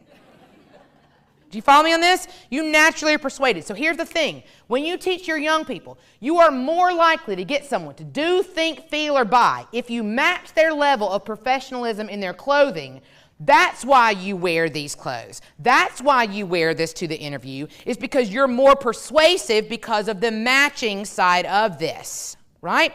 Do you follow me on this? You naturally are persuaded. So here's the thing. When you teach your young people, you are more likely to get someone to do, think, feel, or buy if you match their level of professionalism in their clothing. That's why you wear these clothes. That's why you wear this to the interview, is because you're more persuasive because of the matching side of this, right?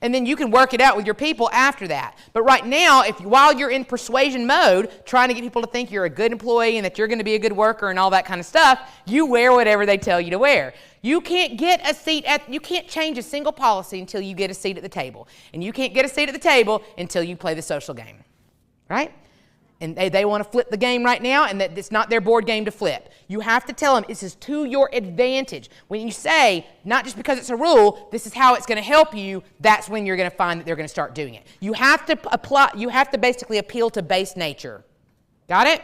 And then you can work it out with your people after that. But right now, while you're in persuasion mode, trying to get people to think you're a good employee and that you're going to be a good worker and all that kind of stuff, you wear whatever they tell you to wear. You can't get a seat you can't change a single policy until you get a seat at the table. And you can't get a seat at the table until you play the social game, right? and they want to flip the game right now, and that it's not their board game to flip. You have to tell them this is to your advantage. When you say, not just because it's a rule, this is how it's going to help you, that's when you're going to find that they're going to start doing it. You have to basically appeal to base nature. Got it?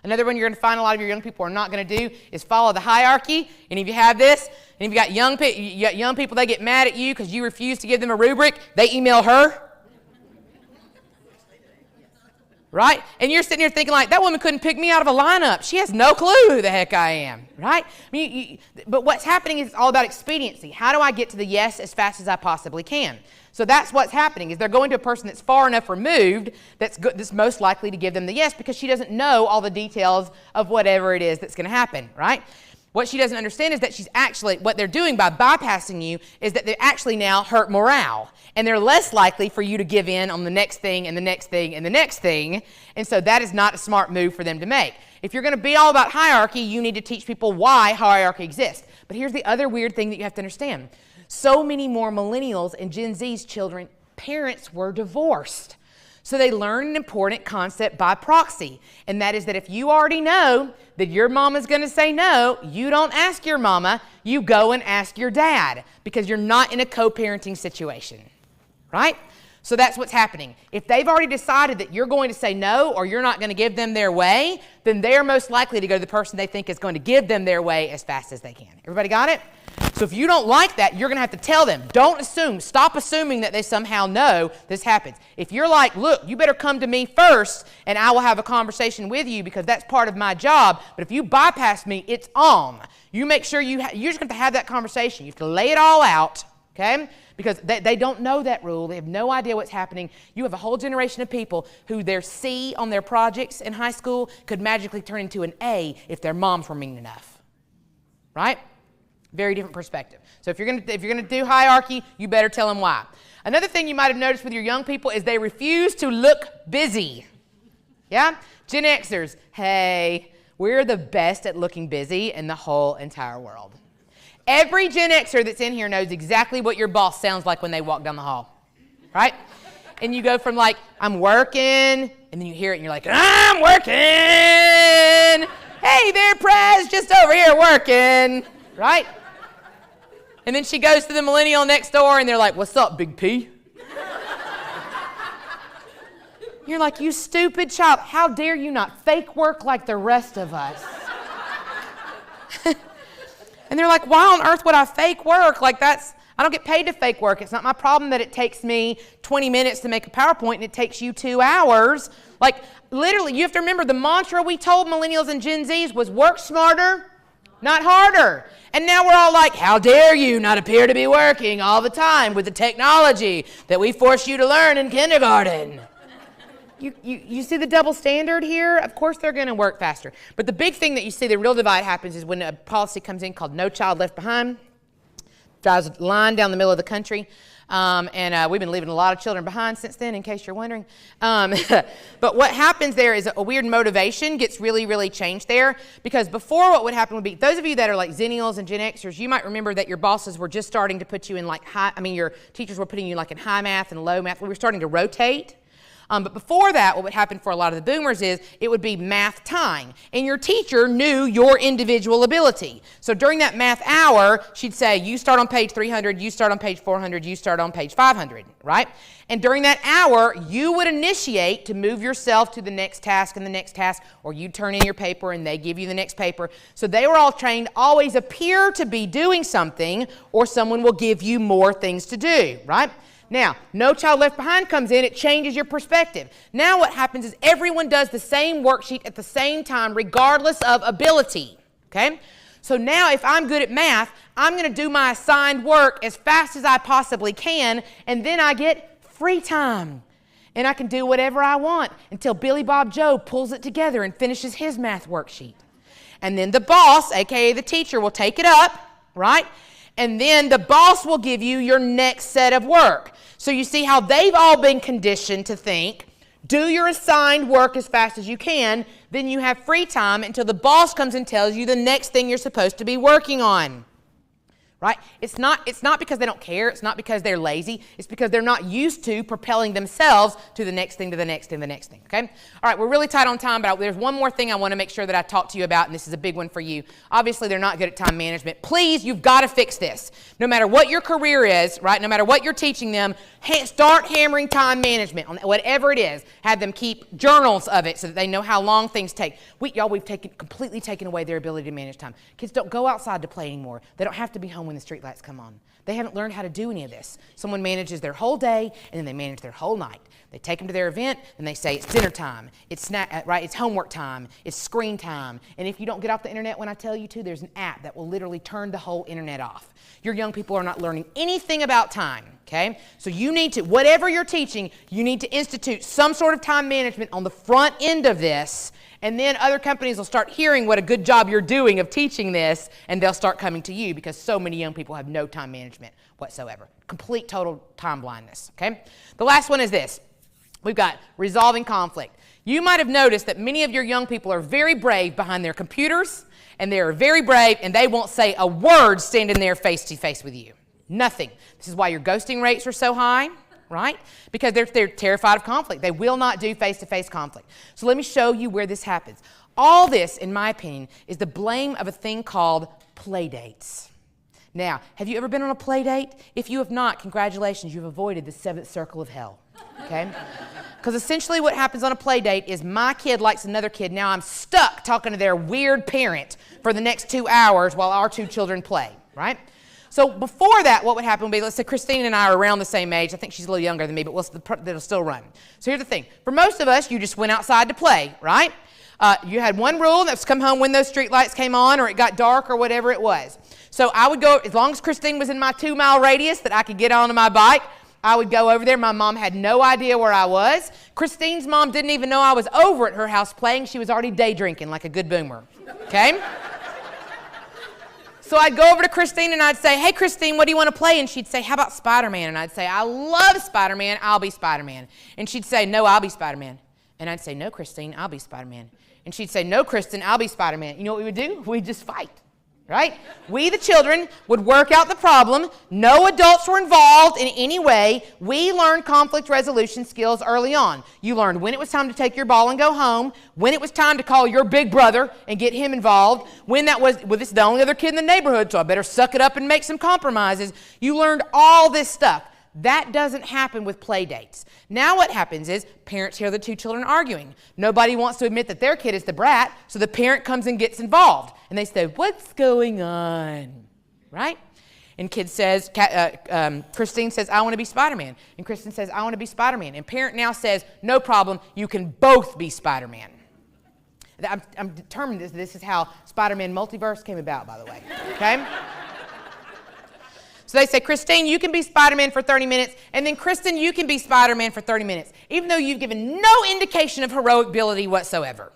Another one you're going to find a lot of your young people are not going to do is follow the hierarchy. And if you have this, and if you got young people, they get mad at you because you refuse to give them a rubric, they email her. Right? And you're sitting here thinking like, that woman couldn't pick me out of a lineup. She has no clue who the heck I am. Right? But what's happening is it's all about expediency. How do I get to the yes as fast as I possibly can? So that's what's happening, is they're going to a person that's far enough removed that's most likely to give them the yes because she doesn't know all the details of whatever it is that's going to happen, right? What she doesn't understand is that she's actually, what they're doing by bypassing you is that they actually now hurt morale. And they're less likely for you to give in on the next thing and the next thing and the next thing. And so that is not a smart move for them to make. If you're going to be all about hierarchy, you need to teach people why hierarchy exists. But here's the other weird thing that you have to understand. So many more millennials and Gen Z's children, parents were divorced. So they learn an important concept by proxy, and that is that if you already know that your mama's going to say no, you don't ask your mama, you go and ask your dad because you're not in a co-parenting situation, right? So that's what's happening. If they've already decided that you're going to say no or you're not going to give them their way, then they're most likely to go to the person they think is going to give them their way as fast as they can. Everybody got it? So if you don't like that, you're going to have to tell them. Don't assume. Stop assuming that they somehow know this happens. If you're like, look, you better come to me first and I will have a conversation with you because that's part of my job. But if you bypass me, it's on. You make sure you're just going to have that conversation. You have to lay it all out, okay? Because they don't know that rule. They have no idea what's happening. You have a whole generation of people who their C on their projects in high school could magically turn into an A if their moms were mean enough, right? Very different perspective. So if you're gonna do hierarchy, you better tell them why. Another thing you might have noticed with your young people is they refuse to look busy. Yeah? Gen Xers, hey, we're the best at looking busy in the whole entire world. Every Gen Xer that's in here knows exactly what your boss sounds like when they walk down the hall, right? And you go from like, I'm working, and then you hear it and you're like, I'm working. Hey there, Prez, just over here working, right? And then she goes to the millennial next door and they're like, what's up, Big P? You're like, you stupid child, how dare you not fake work like the rest of us? And they're like, why on earth would I fake work? Like I don't get paid to fake work. It's not my problem that it takes me 20 minutes to make a PowerPoint and it takes you 2 hours. Like literally, you have to remember the mantra we told millennials and Gen Zs was work smarter, not harder. And now we're all like, how dare you not appear to be working all the time with the technology that we force you to learn in kindergarten. You see the double standard here? Of course they're going to work faster. But the big thing that you see, the real divide happens is when a policy comes in called No Child Left Behind, drives a line down the middle of the country. And we've been leaving a lot of children behind since then, in case you're wondering. But what happens there is a weird motivation gets really, really changed there. Because before what would happen would be, those of you that are like Zennials and Gen Xers, you might remember that your bosses were just starting to put you in like your teachers were putting you like in high math and low math. We were starting to rotate. But before that, what would happen for a lot of the boomers is it would be math time. And your teacher knew your individual ability. So during that math hour, she'd say, you start on page 300, you start on page 400, you start on page 500, right? And during that hour, you would initiate to move yourself to the next task and the next task, or you turn in your paper and they give you the next paper. So they were all trained, always appear to be doing something, or someone will give you more things to do, right? Now, No Child Left Behind comes in, it changes your perspective. Now what happens is everyone does the same worksheet at the same time, regardless of ability, okay? So now if I'm good at math, I'm going to do my assigned work as fast as I possibly can, and then I get free time. And I can do whatever I want until Billy Bob Joe pulls it together and finishes his math worksheet. And then the boss, aka the teacher, will take it up, right? And then the boss will give you your next set of work. So you see how they've all been conditioned to think, do your assigned work as fast as you can, then you have free time until the boss comes and tells you the next thing you're supposed to be working on. right? It's not because they don't care. It's not because they're lazy. It's because they're not used to propelling themselves to the next thing, to the next thing, the next thing, okay? All right, we're really tight on time, but there's one more thing I want to make sure that I talk to you about, and this is a big one for you. Obviously, they're not good at time management. Please, you've got to fix this. No matter what your career is, right, no matter what you're teaching them, start hammering time management on whatever it is. Have them keep journals of it so that they know how long things take. We've completely taken away their ability to manage time. Kids don't go outside to play anymore. They don't have to be home when the street lights come on. They haven't learned how to do any of this. Someone manages their whole day, and then they manage their whole night. They take them to their event, and they say, it's dinner time, it's snack, right? It's homework time, it's screen time. And if you don't get off the internet when I tell you to, there's an app that will literally turn the whole internet off. Your young people are not learning anything about time, okay? So you need to, whatever you're teaching, you need to institute some sort of time management on the front end of this. And then other companies will start hearing what a good job you're doing of teaching this, and they'll start coming to you because so many young people have no time management whatsoever. Complete, total time blindness, okay? The last one is this. We've got resolving conflict. You might have noticed that many of your young people are very brave behind their computers, and they are very brave, and they won't say a word standing there face-to-face with you. Nothing. This is why your ghosting rates are so high. Right? Because they're terrified of conflict. They will not do face-to-face conflict. So let me show you where this happens. All this, in my opinion, is the blame of a thing called play dates. Now, have you ever been on a play date? If you have not, congratulations, you've avoided the seventh circle of hell. Okay? Because essentially what happens on a play date is my kid likes another kid. Now I'm stuck talking to their weird parent for the next 2 hours while our two children play. Right? So before that, what would happen would be, let's say Kristin and I are around the same age. I think she's a little younger than me, but it'll still run. So here's the thing. For most of us, you just went outside to play, right? You had one rule, and that was come home when those street lights came on or it got dark or whatever it was. So I would go, as long as Kristin was in my 2-mile radius that I could get onto my bike, I would go over there. My mom had no idea where I was. Kristin's mom didn't even know I was over at her house playing. She was already day drinking like a good boomer, okay? So I'd go over to Kristin and I'd say, hey, Kristin, what do you want to play? And she'd say, how about Spider-Man? And I'd say, I love Spider-Man. I'll be Spider-Man. And she'd say, no, I'll be Spider-Man. And I'd say, no, Kristin, I'll be Spider-Man. And she'd say, no, Kristin, I'll be Spider-Man. You know what we would do? We'd just fight, right? We, the children, would work out the problem. No adults were involved in any way. We learned conflict resolution skills early on. You learned when it was time to take your ball and go home, when it was time to call your big brother and get him involved, when that was, well, this is the only other kid in the neighborhood, so I better suck it up and make some compromises. You learned all this stuff. That doesn't happen with play dates. Now what happens is parents hear the two children arguing. Nobody wants to admit that their kid is the brat, so the parent comes and gets involved. And they say, what's going on? Right? And kid says, Kristin says, I want to be Spider-Man. And Kristin says, I want to be Spider-Man. And parent now says, no problem, you can both be Spider-Man. I'm determined this is how Spider-Man multiverse came about, by the way. Okay? So they say, Kristin, you can be Spider-Man for 30 minutes, and then Kristin, you can be Spider-Man for 30 minutes, even though you've given no indication of heroic ability whatsoever,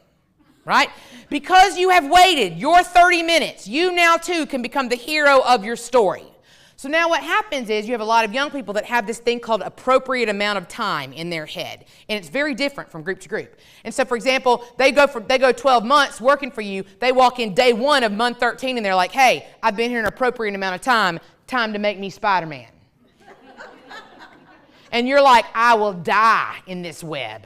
right? Because you have waited your 30 minutes, you now too can become the hero of your story. So now what happens is you have a lot of young people that have this thing called appropriate amount of time in their head, and it's very different from group to group. And so, for example, they go 12 months working for you, they walk in day 1 of month 13, and they're like, hey, I've been here an appropriate amount of time to make me Spider-Man. And you're like, I will die in this web,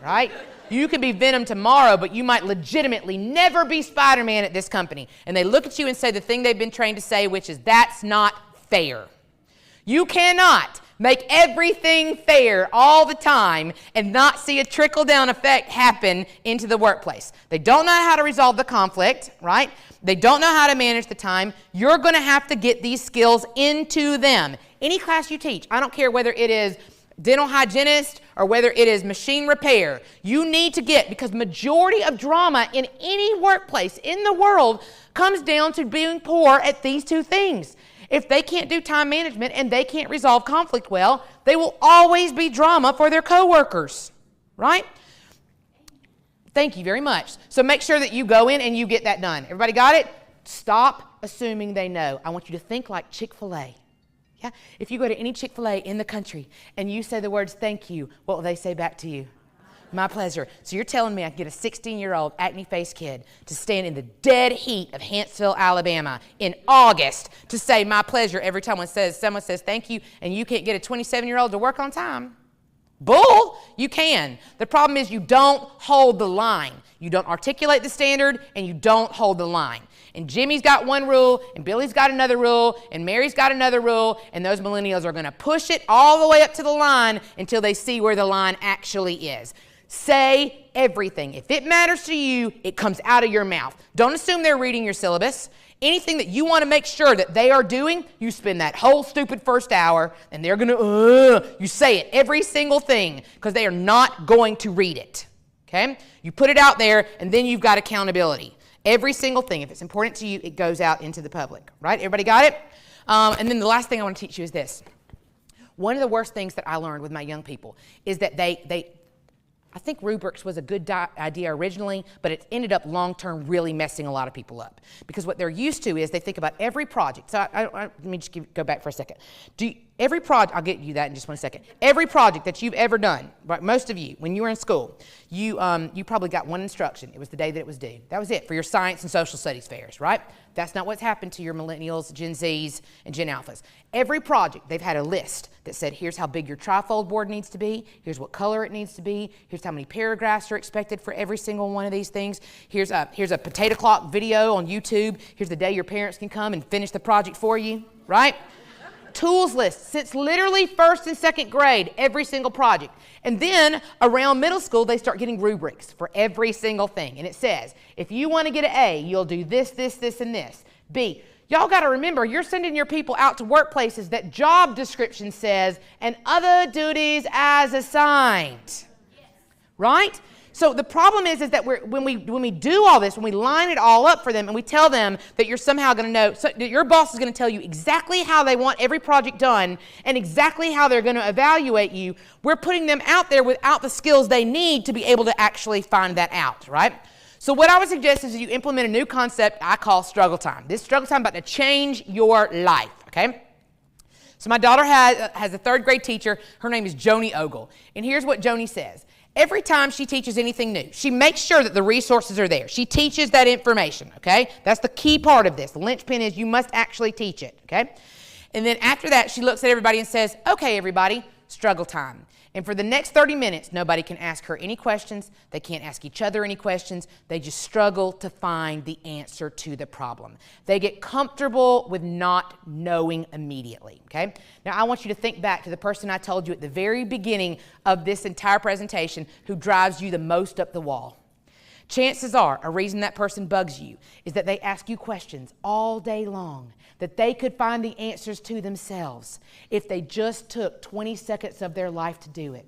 right? You could be Venom tomorrow, but you might legitimately never be Spider-Man at this company. And they look at you and say the thing they've been trained to say, which is, that's not fair. You cannot make everything fair all the time and not see a trickle-down effect happen into the workplace. They don't know how to resolve the conflict, right? They don't know how to manage the time. You're going to have to get these skills into them. Any class you teach, I don't care whether it is dental hygienist or whether it is machine repair, you need to get, because majority of drama in any workplace in the world comes down to being poor at these two things. If they can't do time management and they can't resolve conflict well, they will always be drama for their coworkers, right? Thank you very much. So make sure that you go in and you get that done. Everybody got it? Stop assuming they know. I want you to think like Chick-fil-A. Yeah? If you go to any Chick-fil-A in the country and you say the words thank you, what will they say back to you? My pleasure. So you're telling me I can get a 16-year-old acne-faced kid to stand in the dead heat of Huntsville, Alabama in August to say my pleasure every time someone says thank you, and you can't get a 27-year-old to work on time? Bull, you can. The problem is you don't hold the line. You don't articulate the standard, and you don't hold the line. And Jimmy's got one rule, and Billy's got another rule, and Mary's got another rule, and those millennials are going to push it all the way up to the line until they see where the line actually is. Say everything. If it matters to you, it comes out of your mouth. Don't assume they're reading your syllabus. Anything that you want to make sure that they are doing, you spend that whole stupid first hour, and they're going to, you say it, every single thing, because they are not going to read it. Okay? You put it out there, and then you've got accountability. Every single thing, if it's important to you, it goes out into the public. Right? Everybody got it? And then the last thing I want to teach you is this. One of the worst things that I learned with my young people is that I think rubrics was a good idea originally, but it ended up long-term really messing a lot of people up. Because what they're used to is they think about every project. So let me just go back for a second. Every project, I'll get you that in just 1 second. Every project that you've ever done, right, most of you, when you were in school, you probably got one instruction. It was the day that it was due. That was it for your science and social studies fairs, right? That's not what's happened to your millennials, Gen Zs, and Gen Alphas. Every project, they've had a list that said, here's how big your trifold board needs to be, here's what color it needs to be, here's how many paragraphs are expected for every single one of these things, here's a potato clock video on YouTube, here's the day your parents can come and finish the project for you, right? Tools list since literally first and second grade, every single project. And then around middle school, they start getting rubrics for every single thing. And it says, if you want to get an A, you'll do this, this, this, and this. B, y'all got to remember, you're sending your people out to workplaces that job description says, and other duties as assigned. Yes. Right? So the problem is that when we do all this, when we line it all up for them and we tell them that you're somehow going to know, so that your boss is going to tell you exactly how they want every project done and exactly how they're going to evaluate you, we're putting them out there without the skills they need to be able to actually find that out, right? So what I would suggest is you implement a new concept I call struggle time. This struggle time is about to change your life, okay? So my daughter has a third grade teacher. Her name is Joni Ogle. And here's what Joni says. Every time she teaches anything new, she makes sure that the resources are there. She teaches that information, okay? That's the key part of this. The linchpin is you must actually teach it, okay? And then after that, she looks at everybody and says, okay, everybody, struggle time. And for the next 30 minutes, nobody can ask her any questions. They can't ask each other any questions. They just struggle to find the answer to the problem. They get comfortable with not knowing immediately, okay? Now, I want you to think back to the person I told you at the very beginning of this entire presentation who drives you the most up the wall. Chances are, a reason that person bugs you is that they ask you questions all day long that they could find the answers to themselves if they just took 20 seconds of their life to do it.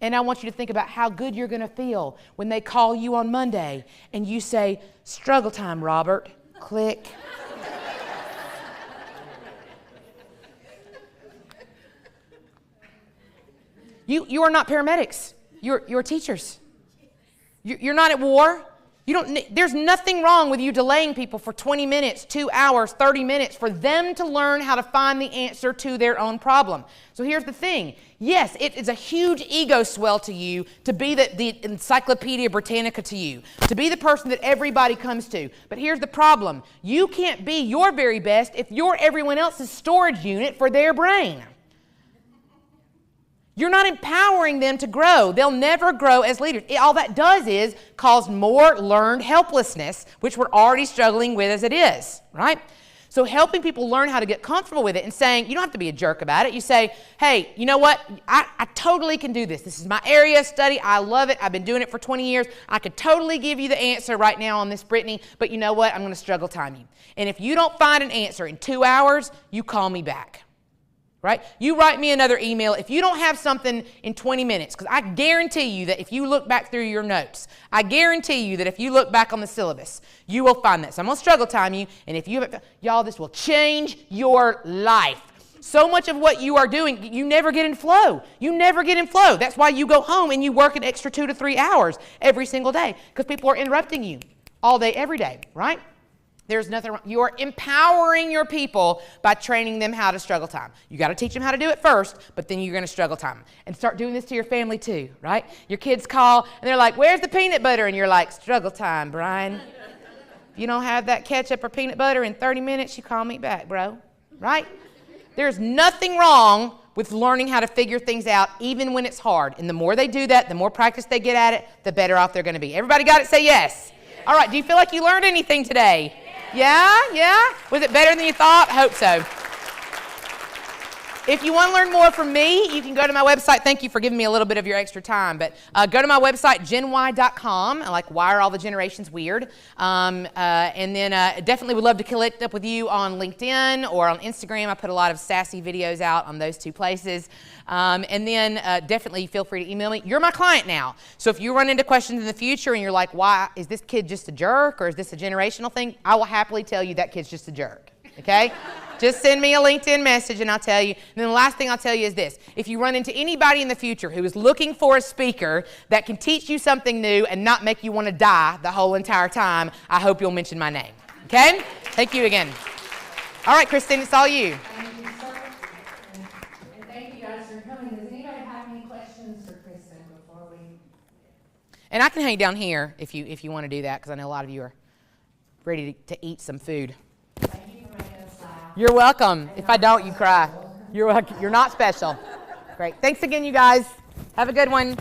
And I want you to think about how good you're going to feel when they call you on Monday and you say, struggle time, Robert. Click. You are not paramedics. You're teachers. You're not at war. There's nothing wrong with you delaying people for 20 minutes, 2 hours, 30 minutes for them to learn how to find the answer to their own problem. So here's the thing. Yes, it is a huge ego swell to you to be the Encyclopedia Britannica to you, to be the person that everybody comes to. But here's the problem. You can't be your very best if you're everyone else's storage unit for their brain. You're not empowering them to grow. They'll never grow as leaders. All that does is cause more learned helplessness, which we're already struggling with as it is, right? So helping people learn how to get comfortable with it and saying, you don't have to be a jerk about it. You say, hey, you know what? I totally can do this. This is my area of study. I love it. I've been doing it for 20 years. I could totally give you the answer right now on this, Brittany, but you know what? I'm going to struggle time you. And if you don't find an answer in 2 hours, you call me back. Right? You write me another email if you don't have something in 20 minutes, because I guarantee you that if you look back through your notes, I guarantee you that if you look back on the syllabus, you will find that. So I'm going to struggle time you, and if you haven't, y'all, this will change your life. So much of what you are doing, you never get in flow. You never get in flow. That's why you go home and you work an extra 2 to 3 hours every single day, because people are interrupting you all day, every day, right? There's nothing wrong. You are empowering your people by training them how to struggle time. You got to teach them how to do it first, but then you're going to struggle time. And start doing this to your family too, right? Your kids call and they're like, "Where's the peanut butter?" And you're like, "Struggle time, Brian. If you don't have that ketchup or peanut butter in 30 minutes, you call me back, bro." Right? There's nothing wrong with learning how to figure things out even when it's hard. And the more they do that, the more practice they get at it, the better off they're going to be. Everybody got it? Say yes. All right. Do you feel like you learned anything today? Yeah? Yeah? Was it better than you thought? Hope so. If you want to learn more from me, you can go to my website. Thank you for giving me a little bit of your extra time. But go to my website, genWHY.com. Like, why are all the generations weird? And then definitely would love to connect up with you on LinkedIn or on Instagram. I put a lot of sassy videos out on those two places. And then definitely feel free to email me. You're my client now. So if you run into questions in the future and you're like, "Why is this kid just a jerk, or is this a generational thing?" I will happily tell you that kid's just a jerk. Okay? Just send me a LinkedIn message and I'll tell you. And then the last thing I'll tell you is this. If you run into anybody in the future who is looking for a speaker that can teach you something new and not make you want to die the whole entire time, I hope you'll mention my name. Okay? Thank you again. All right, Kristin, it's all you. Thank you, sir. And thank you guys for coming. Does anybody have any questions for Kristin before we... And I can hang down here if you want to do that, because I know a lot of you are ready to eat some food. Thank you for making us laugh. You're welcome. If I don't, you cry. You're not special. Great. Thanks again, you guys. Have a good one.